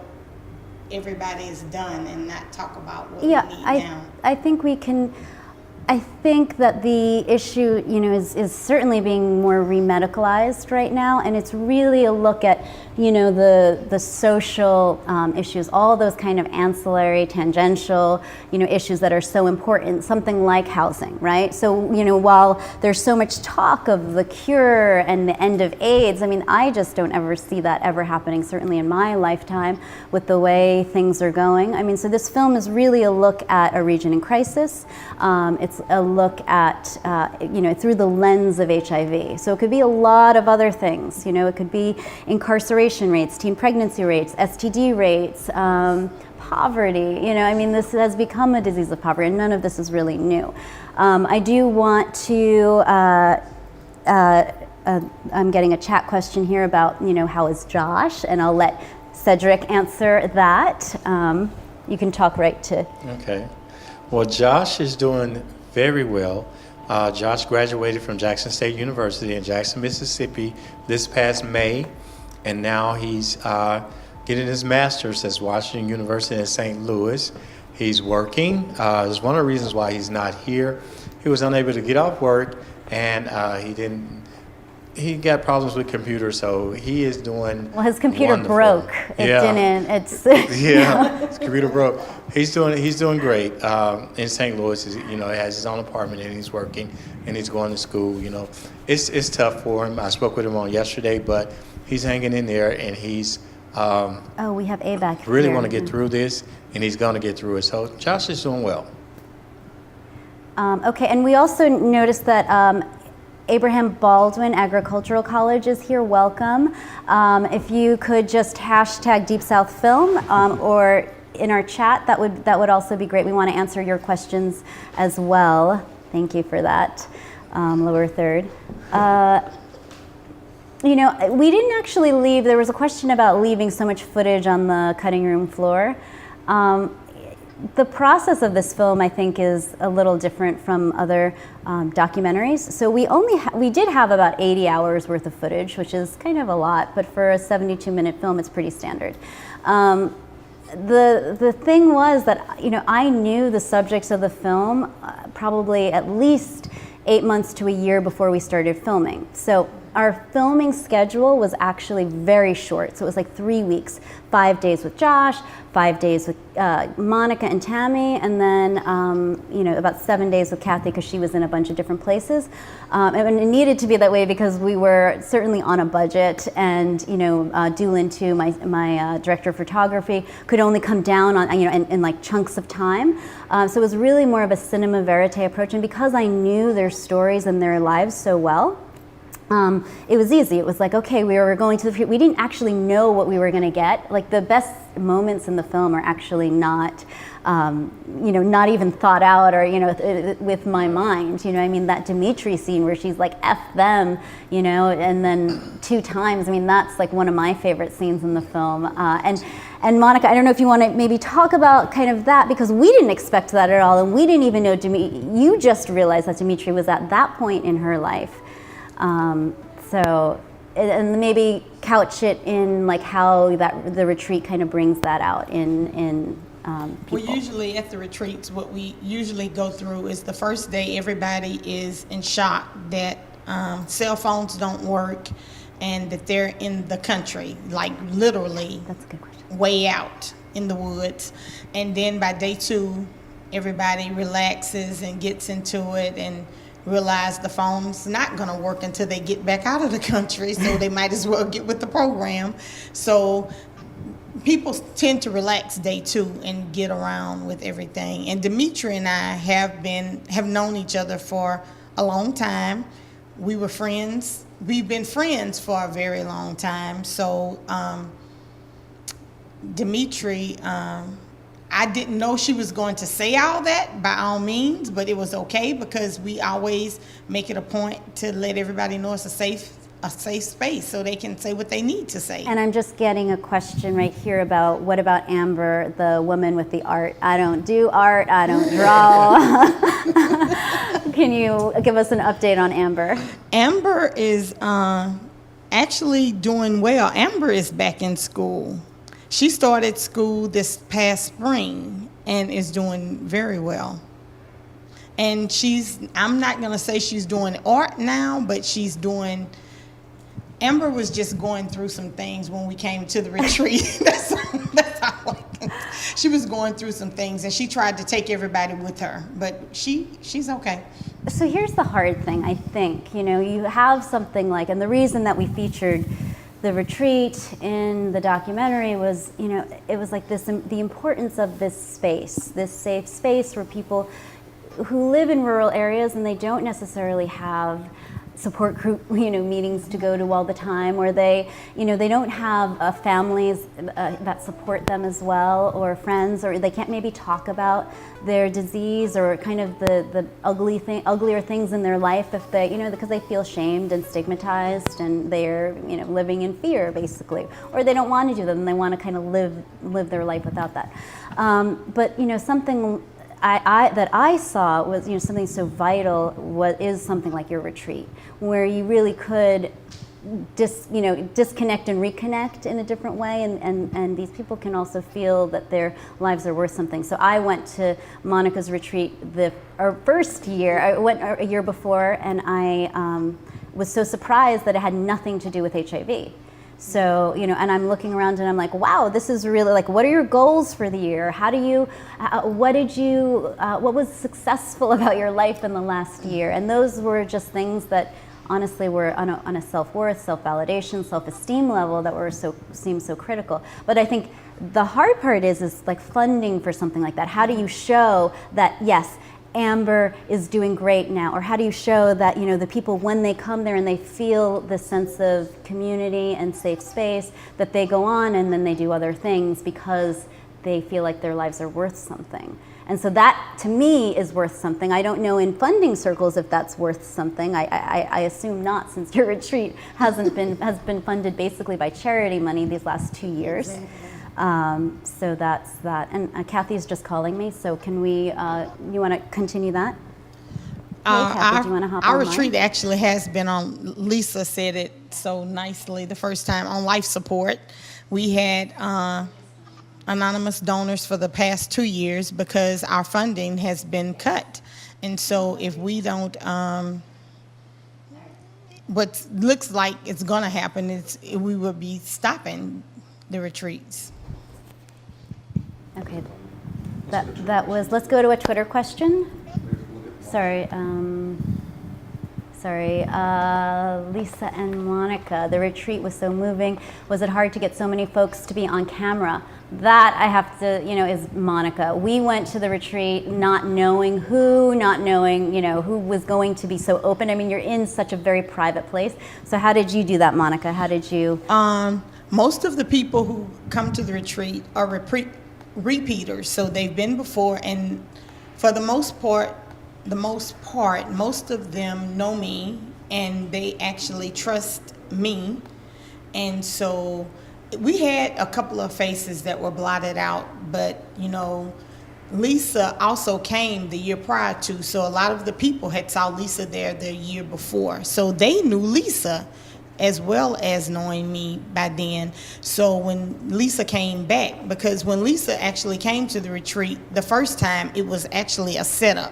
everybody has done and not talk about what we need now. I think we can. I think that the issue, is certainly being more remedicalized right now, and it's really a look at, the social issues, all those kind of ancillary, tangential, issues that are so important. Something like housing, right? So, while there's so much talk of the cure and the end of AIDS, I just don't ever see that ever happening. Certainly in my lifetime, with the way things are going. So this film is really a look at a region in crisis. It's a look at, through the lens of HIV. So it could be a lot of other things. It could be incarceration rates, teen pregnancy rates, STD rates, poverty. This has become a disease of poverty, and none of this is really new. I do want to, I'm getting a chat question here about, how is Josh? And I'll let Cedric answer that. You can talk right to. Okay. Well, Josh is doing very well. Josh graduated from Jackson State University in Jackson, Mississippi this past May, and now he's getting his master's at Washington University in St. Louis. He's working. It's one of the reasons why he's not here. He was unable to get off work, and he got problems with computers, so he is doing Well, his computer wonderful. broke. It Yeah. didn't. It's Yeah, his computer broke. He's doing great in St. Louis. He has his own apartment and he's working and he's going to school. It's tough for him. I spoke with him on yesterday, but he's hanging in there and he's Oh, we have A back really here. want to get through this, and he's going to get through it. So Josh is doing well. Okay, and we also noticed that Abraham Baldwin Agricultural College is here. Welcome. If you could just hashtag Deep South Film or in our chat, that would also be great. We want to answer your questions as well. Thank you for that, lower third. We didn't actually leave. There was a question about leaving so much footage on the cutting room floor. The process of this film, I think, is a little different from other documentaries. So we did have about 80 hours worth of footage, which is kind of a lot, but for a 72-minute film, it's pretty standard. The thing was that I knew the subjects of the film probably at least 8 months to a year before we started filming. So our filming schedule was actually very short. So it was like 3 weeks, 5 days with Josh, 5 days with Monica and Tammy, and then about 7 days with Kathy because she was in a bunch of different places. And it needed to be that way because we were certainly on a budget, and Doolin too, my director of photography, could only come down on in like chunks of time. So it was really more of a cinema verite approach, and because I knew their stories and their lives so well, it was easy. It was like, okay, we were going to we didn't actually know what we were going to get. Like the best moments in the film are actually not, not even thought out or, with my mind. That Dimitri scene where she's like, F them, and then 2 times. That's like one of my favorite scenes in the film. And Monica, I don't know if you want to maybe talk about kind of that, because we didn't expect that at all, and we didn't even know you just realized that Dimitri was at that point in her life. And maybe couch it in like how the retreat kind of brings that out in people. Well, usually at the retreats, what we usually go through is the first day everybody is in shock that cell phones don't work and that they're in the country, like literally. That's a good question. Way out in the woods. And then by day 2, everybody relaxes and gets into it and realize the phone's not going to work until they get back out of the country, so they might as well get with the program. So people tend to relax day 2 and get around with everything. And Dimitri and I have known each other for a long time. We were friends. We've been friends for a very long time. So Dimitri, I didn't know she was going to say all that by all means, but it was okay because we always make it a point to let everybody know it's a safe a safe space so they can say what they need to say. And I'm just getting a question right here about what about Amber, the woman with the art? I don't do art, I don't draw. Can you give us an update on Amber? Amber is actually doing well. Amber is back in school. She started school this past spring and is doing very well. And I'm not going to say she's doing art now, but Amber was just going through some things when we came to the retreat. That's how she was going through some things, and she tried to take everybody with her, but she's okay. So here's the hard thing, I think. You have something like, and the reason that we featured the retreat in the documentary was, it was like the importance of this space, this safe space where people who live in rural areas and they don't necessarily have support group meetings to go to all the time, or they don't have families that support them as well, or friends, or they can't maybe talk about their disease or kind of the uglier things in their life if they because they feel shamed and stigmatized, and they're living in fear basically, or they don't want to do them and they want to kind of live their life without that. But something that I saw was something so vital is something like your retreat, where you really could disconnect and reconnect in a different way, and these people can also feel that their lives are worth something. So I went to Monica's retreat our first year. I went a year before, and I was so surprised that it had nothing to do with HIV. So, and I'm looking around and I'm like, wow, this is really like, what are your goals for the year? What was successful about your life in the last year? And those were just things that honestly were on a self-worth, self-validation, self-esteem level that seemed so critical. But I think the hard part is like funding for something like that. How do you show that, yes, Amber is doing great now, or how do you show that the people, when they come there and they feel the sense of community and safe space, that they go on and then they do other things because they feel like their lives are worth something? And so that to me is worth something. I don't know in funding circles if that's worth something. I assume not, since your retreat has been funded basically by charity money these last 2 years. Exactly. So that's that. And Kathy's just calling me, so can we, you want to continue that? Kathy, do you want to hop our on retreat mine? actually has been on, Lisa said it so nicely the first time, on life support. We had anonymous donors for the past 2 years because our funding has been cut. And so if we don't, what looks like it's going to happen is we will be stopping the retreats. Okay, that was, let's go to a Twitter question. Sorry, Lisa and Monica, the retreat was so moving. Was it hard to get so many folks to be on camera? That I have to, is Monica. We went to the retreat not knowing who was going to be so open. I mean, you're in such a very private place. So how did you do that, Monica? How did you? Most of the people who come to the retreat are repeaters, so they've been before, and for the most part, most of them know me, and they actually trust me. And so we had a couple of faces that were blotted out, but Lisa also came the year prior to, so a lot of the people had saw Lisa there the year before, so they knew Lisa as well as knowing me by then. So when Lisa came back, because when Lisa actually came to the retreat the first time, it was actually a setup.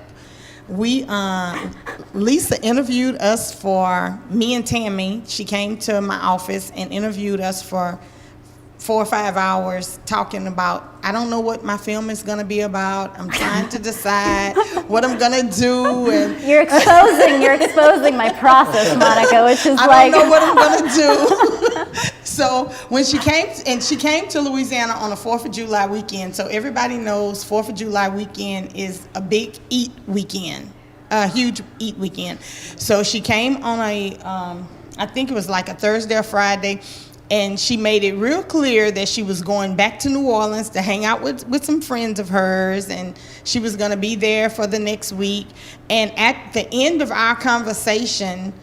Lisa interviewed us for, me and Tammy, she came to my office and interviewed us for 4 or 5 hours talking about, I don't know what my film is going to be about. I'm trying to decide what I'm going to do. And You're exposing my process, Monica, which is I don't know what I'm going to do. So when she came to Louisiana on the 4th of July weekend, so everybody knows 4th of July weekend is a big eat weekend, a huge eat weekend. So she came on I think it was like a Thursday or Friday, and she made it real clear that she was going back to New Orleans to hang out with some friends of hers, and she was going to be there for the next week. And at the end of our conversation,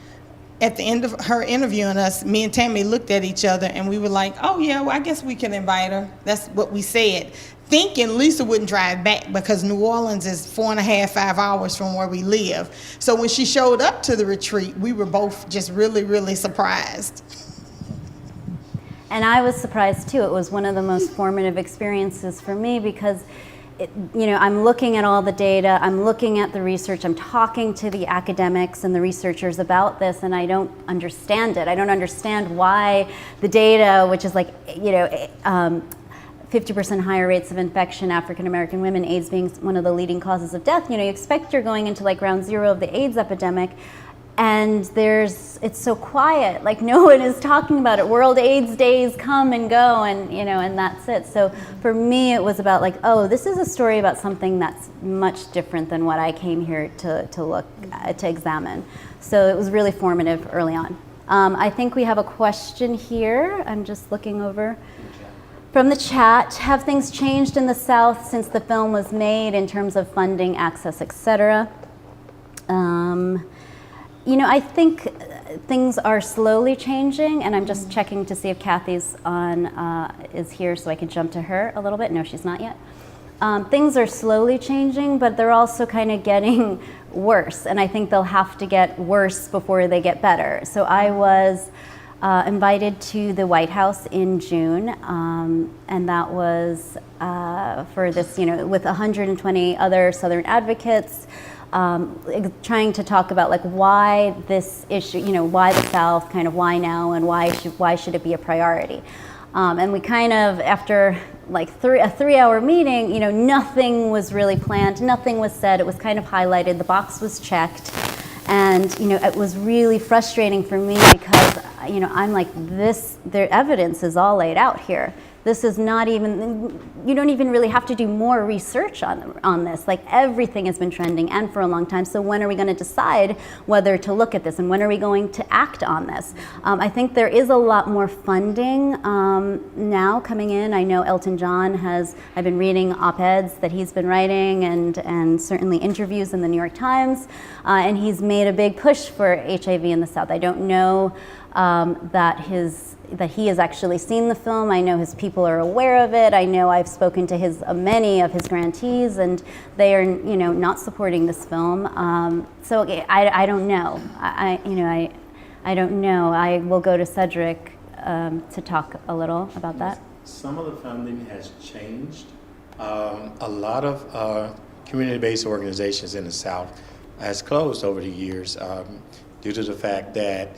at the end of her interviewing us, me and Tammy looked at each other and we were like, oh yeah, well, I guess we can invite her. That's what we said. Thinking Lisa wouldn't drive back because New Orleans is 4.5, 5 hours from where we live. So when she showed up to the retreat, we were both just really, really surprised. And I was surprised too. It was one of the most formative experiences for me because I'm looking at all the data, I'm looking at the research, I'm talking to the academics and the researchers about this, and I don't understand it. I don't understand why the data, which is 50% higher rates of infection, African American women, AIDS being one of the leading causes of death. You expect you're going into ground zero of the AIDS epidemic, and it's so quiet, no one is talking about it. World AIDS days come and go, and that's it. So for me, it was about oh, this is a story about something that's much different than what I came here to look at, to examine. So it was really formative early on. I think we have a question here. I'm just looking over from the chat. Have things changed in the South since the film was made in terms of funding, access, etc.? I think things are slowly changing, and I'm just checking to see if Kathy's is here so I can jump to her a little bit. No, she's not yet. Things are slowly changing, but they're also kind of getting worse, and I think they'll have to get worse before they get better. So I was invited to the White House in June, and that was for this, with 120 other Southern advocates, trying to talk about why this issue, why the South, why now, and why should it be a priority. And we kind of, after a 3-hour meeting, nothing was really planned, nothing was said. It was kind of highlighted, the box was checked, and it was really frustrating for me because I'm their evidence is all laid out here. This is not even, you don't even really have to do more research on this. Everything has been trending and for a long time. So when are we going to decide whether to look at this, and when are we going to act on this? I think there is a lot more funding now coming in. I know Elton John I've been reading op-eds that he's been writing and certainly interviews in the New York Times. And he's made a big push for HIV in the South. I don't know that he has actually seen the film. I know his people are aware of it. I know I've spoken to many of his grantees, and they are, not supporting this film. So I don't know. I don't know. I will go to Cedric to talk a little about that. Some of the funding has changed. A lot of community-based organizations in the South has closed over the years due to the fact that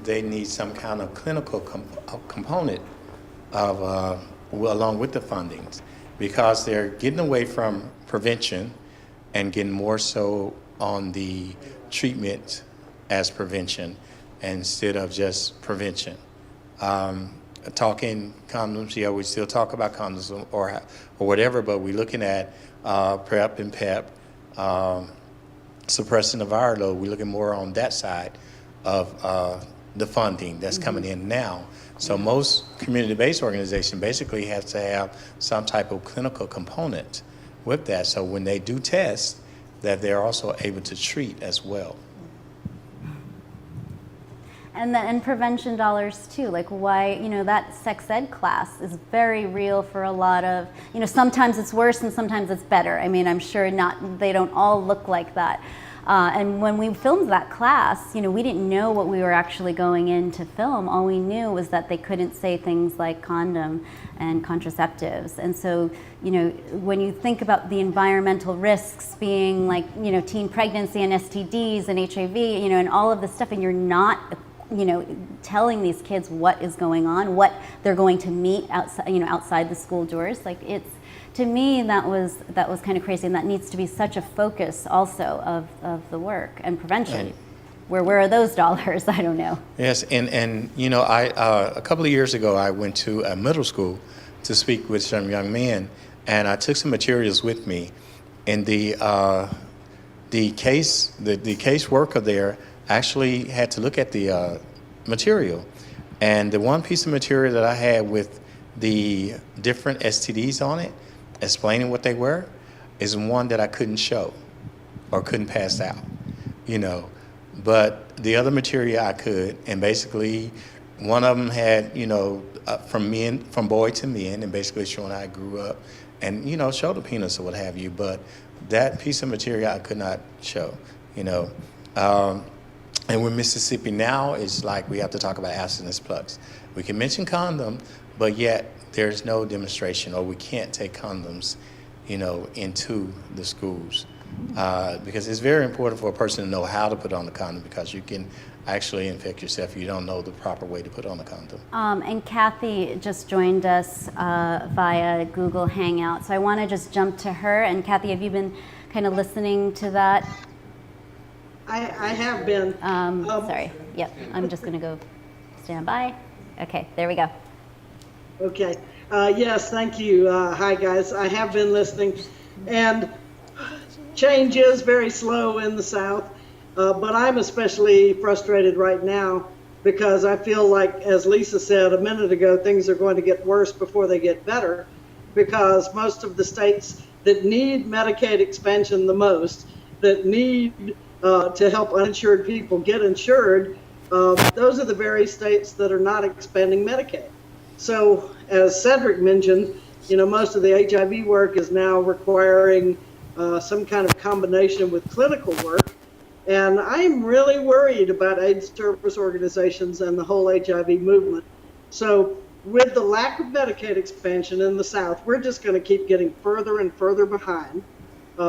they need some kind of clinical component of along with the fundings, because they're getting away from prevention and getting more so on the treatment as prevention instead of just prevention. Talking condoms, yeah, we still talk about condoms or whatever, but we're looking at PrEP and PEP, suppressing the viral load. We're looking more on that side of the funding that's coming in now. So most community-based organizations basically have to have some type of clinical component with that. So when they do test, that they're also able to treat as well. And prevention dollars too, why, that sex ed class is very real for a lot of, sometimes it's worse and sometimes it's better. I mean, I'm sure they don't all look like that. And when we filmed that class, we didn't know what we were actually going in to film. All we knew was that they couldn't say things like condom and contraceptives. And so, when you think about the environmental risks being teen pregnancy and STDs and HIV, and all of this stuff, and you're not, telling these kids what is going on, what they're going to meet outside, outside the school doors, to me, that was kind of crazy, and that needs to be such a focus also of the work and prevention. Where are those dollars? I don't know. Yes, and I a couple of years ago I went to a middle school to speak with some young men, and I took some materials with me, and the case worker there actually had to look at the material, and the one piece of material that I had with the different STDs on it, explaining what they were, is one that I couldn't show or couldn't pass out. but the other material I could, and basically one of them had, from boy to men, and basically showing how I grew up, and show the penis or what have you. But that piece of material I could not show. And with Mississippi now, it's like we have to talk about abstinence plugs. We can mention condom, but yet there's no demonstration, or we can't take condoms, into the schools. Because it's very important for a person to know how to put on the condom, because you can actually infect yourself if you don't know the proper way to put on the condom. And Kathy just joined us via Google Hangout, so I want to just jump to her. And Kathy, have you been kind of listening to that? I have been. Sorry. Yep. I'm just going to go stand by. Okay. There we go. Okay. Yes, thank you. Hi, guys. I have been listening. And change is very slow in the South, but I'm especially frustrated right now because I feel like, as Lisa said a minute ago, things are going to get worse before they get better, because most of the states that need Medicaid expansion the most, that need to help uninsured people get insured, those are the very states that are not expanding Medicaid. So, as Cedric mentioned, most of the HIV work is now requiring some kind of combination with clinical work. And I'm really worried about AIDS service organizations and the whole HIV movement. So with the lack of Medicaid expansion in the South, we're just going to keep getting further and further behind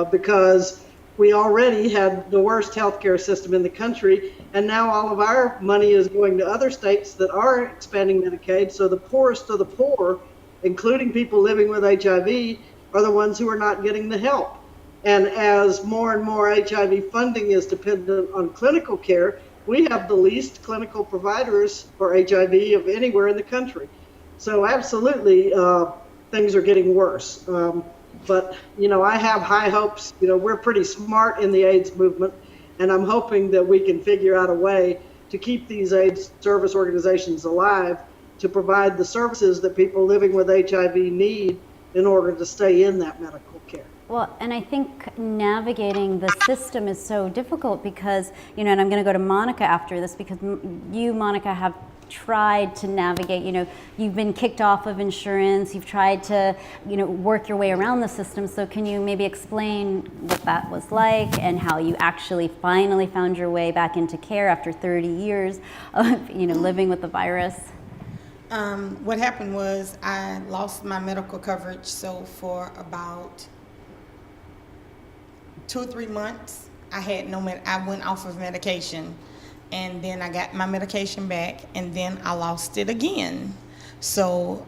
because we already had the worst healthcare system in the country, and now all of our money is going to other states that are expanding Medicaid. So the poorest of the poor, including people living with HIV, are the ones who are not getting the help. And as more and more HIV funding is dependent on clinical care, we have the least clinical providers for HIV of anywhere in the country. So absolutely, things are getting worse. But, I have high hopes. We're pretty smart in the AIDS movement, and I'm hoping that we can figure out a way to keep these AIDS service organizations alive, to provide the services that people living with HIV need in order to stay in that medical care. Well, and I think navigating the system is so difficult because, and I'm going to go to Monica after this, because you, Monica, have tried to navigate, you've been kicked off of insurance, you've tried to, work your way around the system. So can you maybe explain what that was like and how you actually finally found your way back into care after 30 years of, living with the virus? What happened was I lost my medical coverage, so for about 2 or 3 months, I went off of medication, and then I got my medication back, and then I lost it again. So,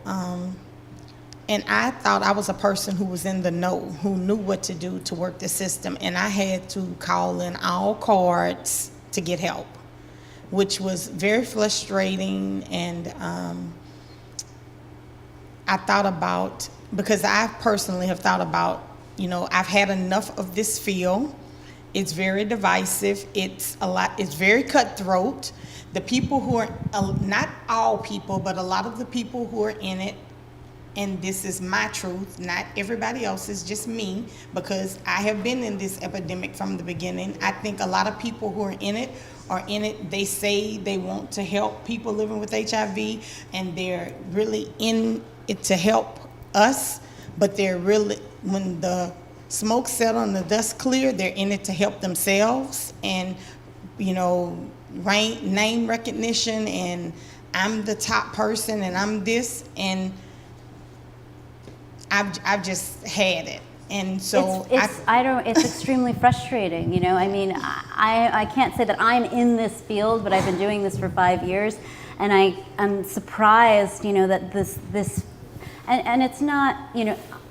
and I thought I was a person who was in the know, who knew what to do to work the system, and I had to call in all cards to get help, which was very frustrating. And I thought about, because I personally have thought about, I've had enough of this field. It's very divisive. It's very cutthroat. The people who are, not all people, but a lot of the people who are in it, and this is my truth, not everybody else's, just me, because I have been in this epidemic from the beginning. I think a lot of people who are in it, they say they want to help people living with HIV, and they're really in it to help us, but they're really, when the smoke settle and the dust clear, they're in it to help themselves and, name recognition, and I'm the top person and I'm this, and I've just had it. And so it's extremely frustrating, I can't say that I'm in this field, but I've been doing this for 5 years, and I'm surprised, that this and it's not,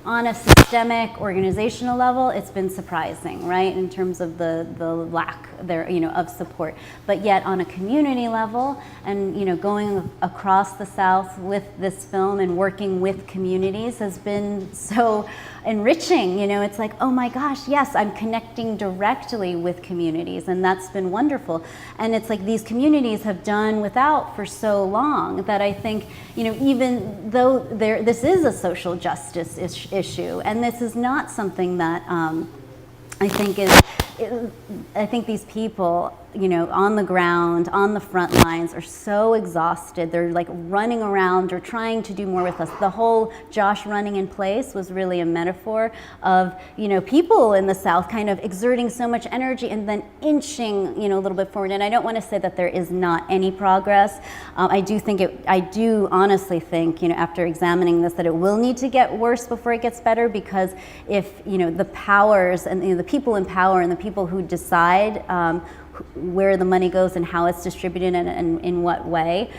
on a systemic organizational level, it's been surprising, right, in terms of the lack there, of support. But yet on a community level, and going across the South with this film and working with communities has been so enriching. It's like, oh my gosh, yes, I'm connecting directly with communities, and that's been wonderful. And it's like these communities have done without for so long that I think, even though this is a social justice issue, and this is not something that I think these people on the ground, on the front lines, are so exhausted. They're like running around or trying to do more with us. The whole Josh running in place was really a metaphor of, people in the South kind of exerting so much energy and then inching, a little bit forward. And I don't want to say that there is not any progress. I do honestly think, after examining this, that it will need to get worse before it gets better, because if, the powers and the people in power and the people who decide where the money goes and how it's distributed and in what way,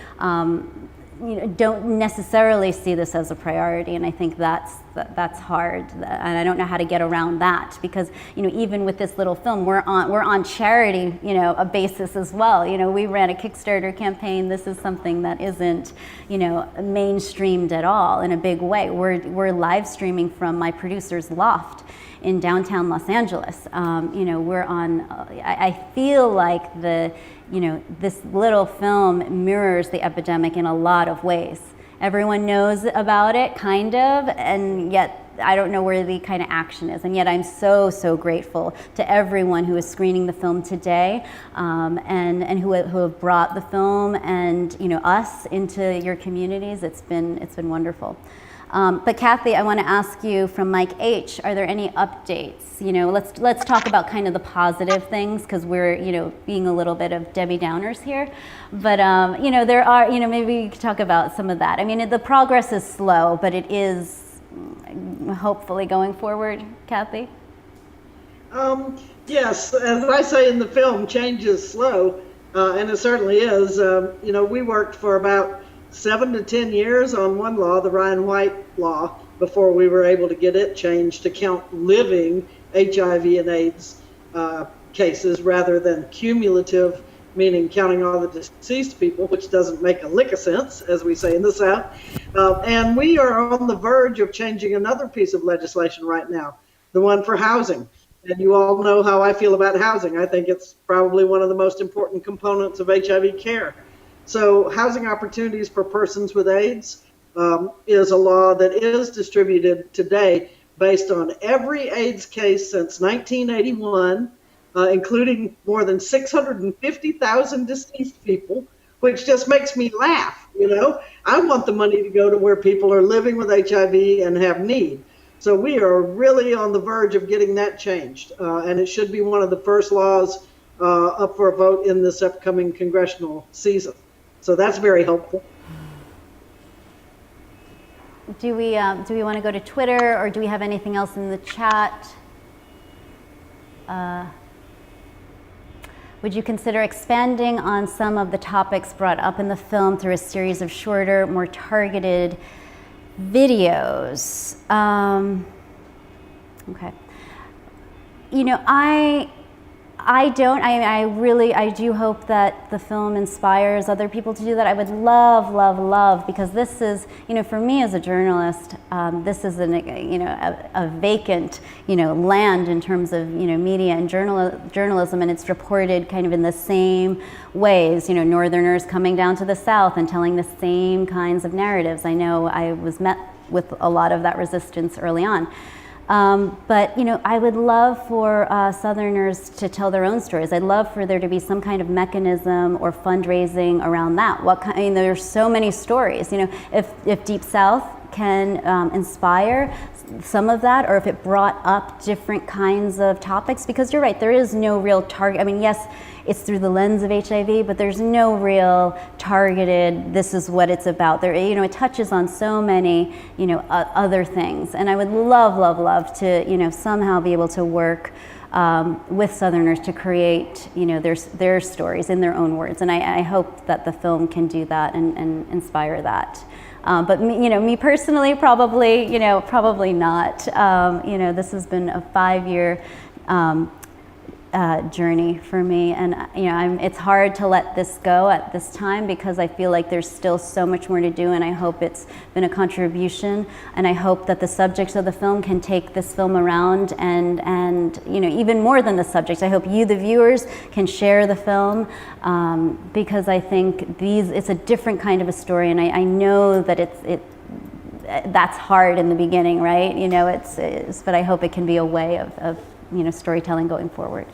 don't necessarily see this as a priority, and I think that's hard, and I don't know how to get around that, because even with this little film, we're on charity, a basis as well. We ran a Kickstarter campaign. This is something that isn't mainstreamed at all in a big way. We're live streaming from my producer's loft in downtown Los Angeles. We're on, I feel like this little film mirrors the epidemic in a lot of ways. Everyone knows about it, kind of, and yet I don't know where the kind of action is. And yet I'm so, so grateful to everyone who is screening the film today, and who have brought the film and us into your communities. It's been wonderful. But Kathy, I want to ask you from Mike H, are there any updates? Let's talk about kind of the positive things, because we're, being a little bit of Debbie Downers here. But, there are, maybe we could talk about some of that. I mean, the progress is slow, but it is hopefully going forward. Kathy? Yes, as I say in the film, change is slow, and it certainly is. We worked for about 7 to 10 years on one law, the Ryan White law, before we were able to get it changed to count living HIV and AIDS cases rather than cumulative, meaning counting all the deceased people, which doesn't make a lick of sense, as we say in the South. And we are on the verge of changing another piece of legislation right now, the one for housing. And you all know how I feel about housing. I think it's probably one of the most important components of HIV care. So housing opportunities for persons with AIDS is a law that is distributed today based on every AIDS case since 1981, including more than 650,000 deceased people, which just makes me laugh. I want the money to go to where people are living with HIV and have need. So we are really on the verge of getting that changed, and it should be one of the first laws up for a vote in this upcoming congressional season. So that's very helpful. Do we want to go to Twitter, or do we have anything else in the chat? Would you consider expanding on some of the topics brought up in the film through a series of shorter, more targeted videos? Okay. I do hope that the film inspires other people to do that. I would love, because this is, for me as a journalist, this is a vacant, land in terms of, media and journalism, and it's reported kind of in the same ways, Northerners coming down to the South and telling the same kinds of narratives. I know I was met with a lot of that resistance early on. But I would love for Southerners to tell their own stories. I'd love for there to be some kind of mechanism or fundraising around that. There's so many stories. If Deep South can inspire some of that, or if it brought up different kinds of topics, because you're right, there is no real target. I mean, yes, it's through the lens of HIV, but there's no real targeted, this is what it's about. There, it touches on so many, other things. And I would love to, somehow be able to work with Southerners to create, their stories in their own words. And I hope that the film can do that and inspire that. But me personally, probably not. This has been a 5-year journey for me, and it's hard to let this go at this time, because I feel like there's still so much more to do, and I hope it's been a contribution, and I hope that the subjects of the film can take this film around, and even more than the subjects, I hope you, the viewers, can share the film, because I think it's a different kind of a story, and I know that that's hard in the beginning, right? But I hope it can be a way of storytelling going forward.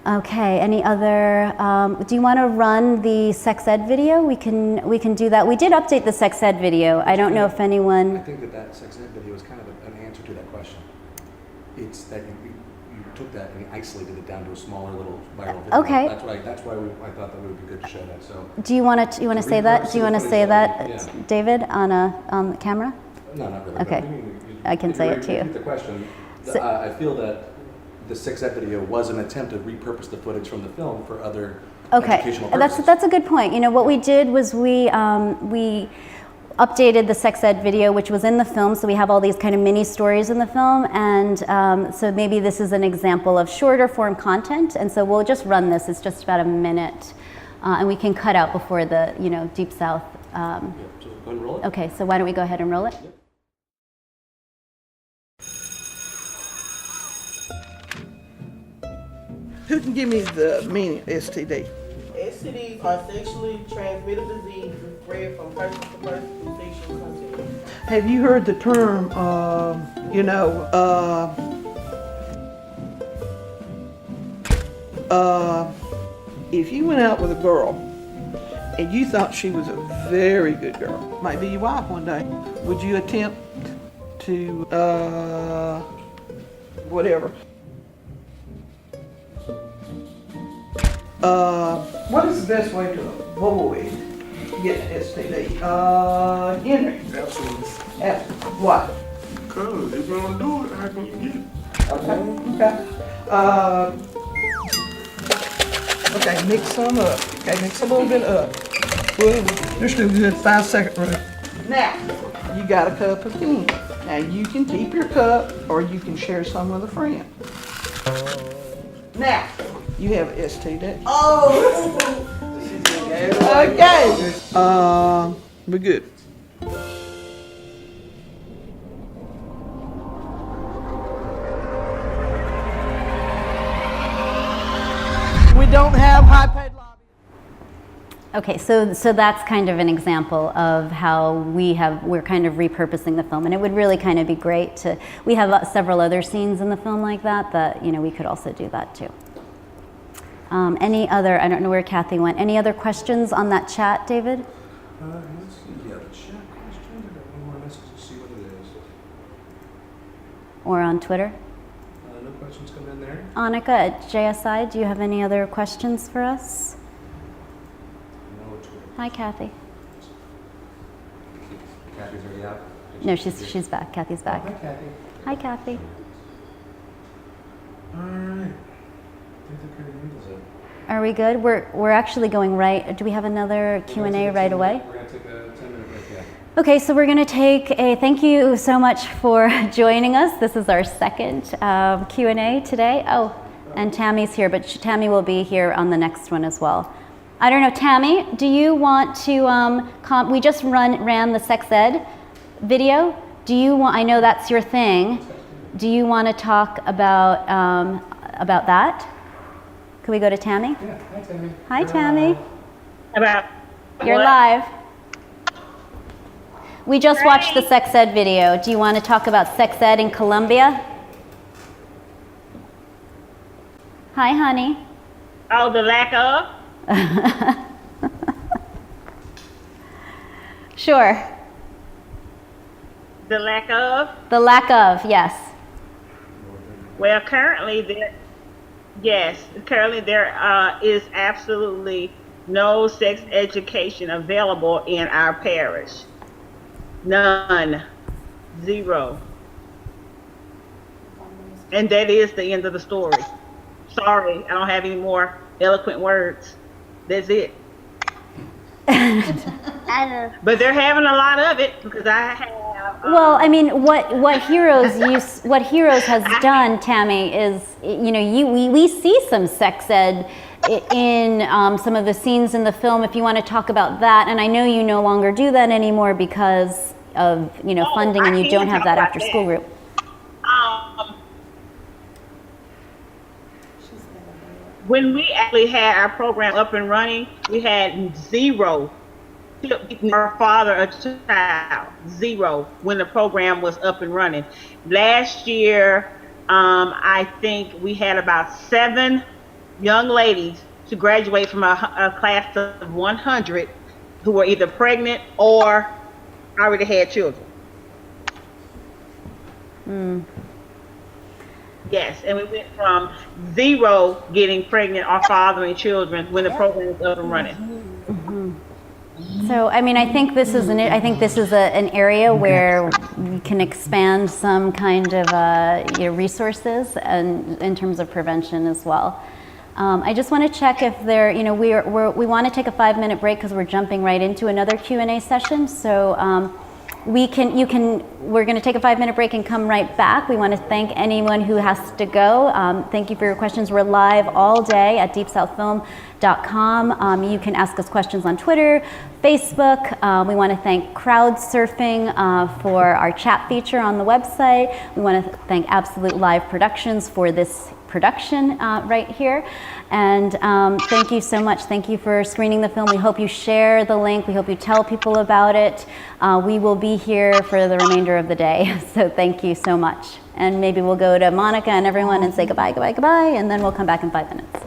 Okay, any other, do you want to run the sex ed video? We can do that. We did update the sex ed video. I don't know if I anyone, think that sex ed video is kind of an answer to that question. It's that you took that and isolated it down to a smaller little viral video. Okay. That's why I thought that it would be good to show that. So. do you want to say that? Do you want to say that, Yeah. David, on the camera? No, not really. Okay. I can say it to you. The question, So- I feel that the sex ed video was an attempt to repurpose the footage from the film for other Okay, educational purposes. that's a good point. You know, what we did was we updated the sex ed video, which was in the film, so we have all these kind of mini stories in the film, and so maybe this is an example of shorter form content, and so we'll just run this. It's just about a minute, and we can cut out before the, you know, Deep South. Yeah, so go ahead and roll it. Okay, so why don't we go ahead and roll it? Who can give me the meaning of STD? STDs are sexually transmitted diseases spread from person to person through sexual contact. Have you heard the term, if you went out with a girl and you thought she was a very good girl, might be your wife one day, would you attempt to, whatever? What is the best way to avoid getting an STD? Henry? Absolutely. Why? Because if you don't do it, how can you get it? Okay, mix some up. Okay, mix a little bit up. Well, just do a good 5-second rule. Now, you got a cup of tea. Now, you can keep your cup or you can share some with a friend. Now, you have an STD. Oh! Okay. We're good. We don't have high-paid lobbyists. Okay, so that's kind of an example of how we're kind of repurposing the film, and it would really kind of be great to. We have several other scenes in the film like that, you know, we could also do that too. Any other? I don't know where Kathy went. Any other questions on that chat, David? Let's see. Yeah, the chat question. I got one more message to see what it is. Or on Twitter? No questions come in there. Annika at JSI, do you have any other questions for us? No Twitter. Hi, Kathy. Kathy's already out. No, she's back. Kathy's back. Hi, Kathy. Hi, Kathy. All right. I think they're good. Are we good? We're actually going right. Do we have another Q&A right away? We're going to take a 10-minute break, yeah. Okay, so we're going to take a, thank you so much for joining us. This is our second Q&A today. Oh, and Tammy's here, but Tammy will be here on the next one as well. I don't know, Tammy, do you want to, we just ran the sex ed video. Do you want, I know that's your thing. Do you want to talk about that? Can we go to Tammy? Yeah, hi, Tammy. Hi, Tammy. About You're what? live. We just watched the sex ed video. Do you want to talk about sex ed in Colombia? Hi, honey. Oh, the lack of? Sure. The lack of? The lack of, yes. Well, currently there is absolutely no sex education available in our parish. None. Zero. And that is the end of the story. Sorry, I don't have any more eloquent words. That's it. But they're having a lot of it because I have. Well, I mean, what Heroes has done, Tammy, is we see some sex ed in some of the scenes in the film. If you want to talk about that, and I know you no longer do that anymore because of funding, and you don't have that after school group. When we actually had our program up and running, we had zero our father a child, zero, when the program was up and running. Last year, I think we had about 7 young ladies to graduate from a class of 100 who were either pregnant or already had children. Yes, and we went from zero getting pregnant or fathering children when the program was up and running. So, I mean, I think this is an area where we can expand some kind of resources and in terms of prevention as well. I just want to check if there, we want to take a 5-minute break because we're jumping right into another Q&A session. So we're going to take a 5-minute break and come right back. We want to thank anyone who has to go. Thank you for your questions. We're live all day at deepsouthfilm.com. You can ask us questions on Twitter, Facebook. We want to thank Crowdsurfing for our chat feature on the website. We want to thank Absolute Live Productions for this production right here. And thank you so much. Thank you for screening the film. We hope you share the link. We hope you tell people about it. We will be here for the remainder of the day. So thank you so much. And maybe we'll go to Monica and everyone and say goodbye, goodbye, goodbye, and then we'll come back in 5 minutes.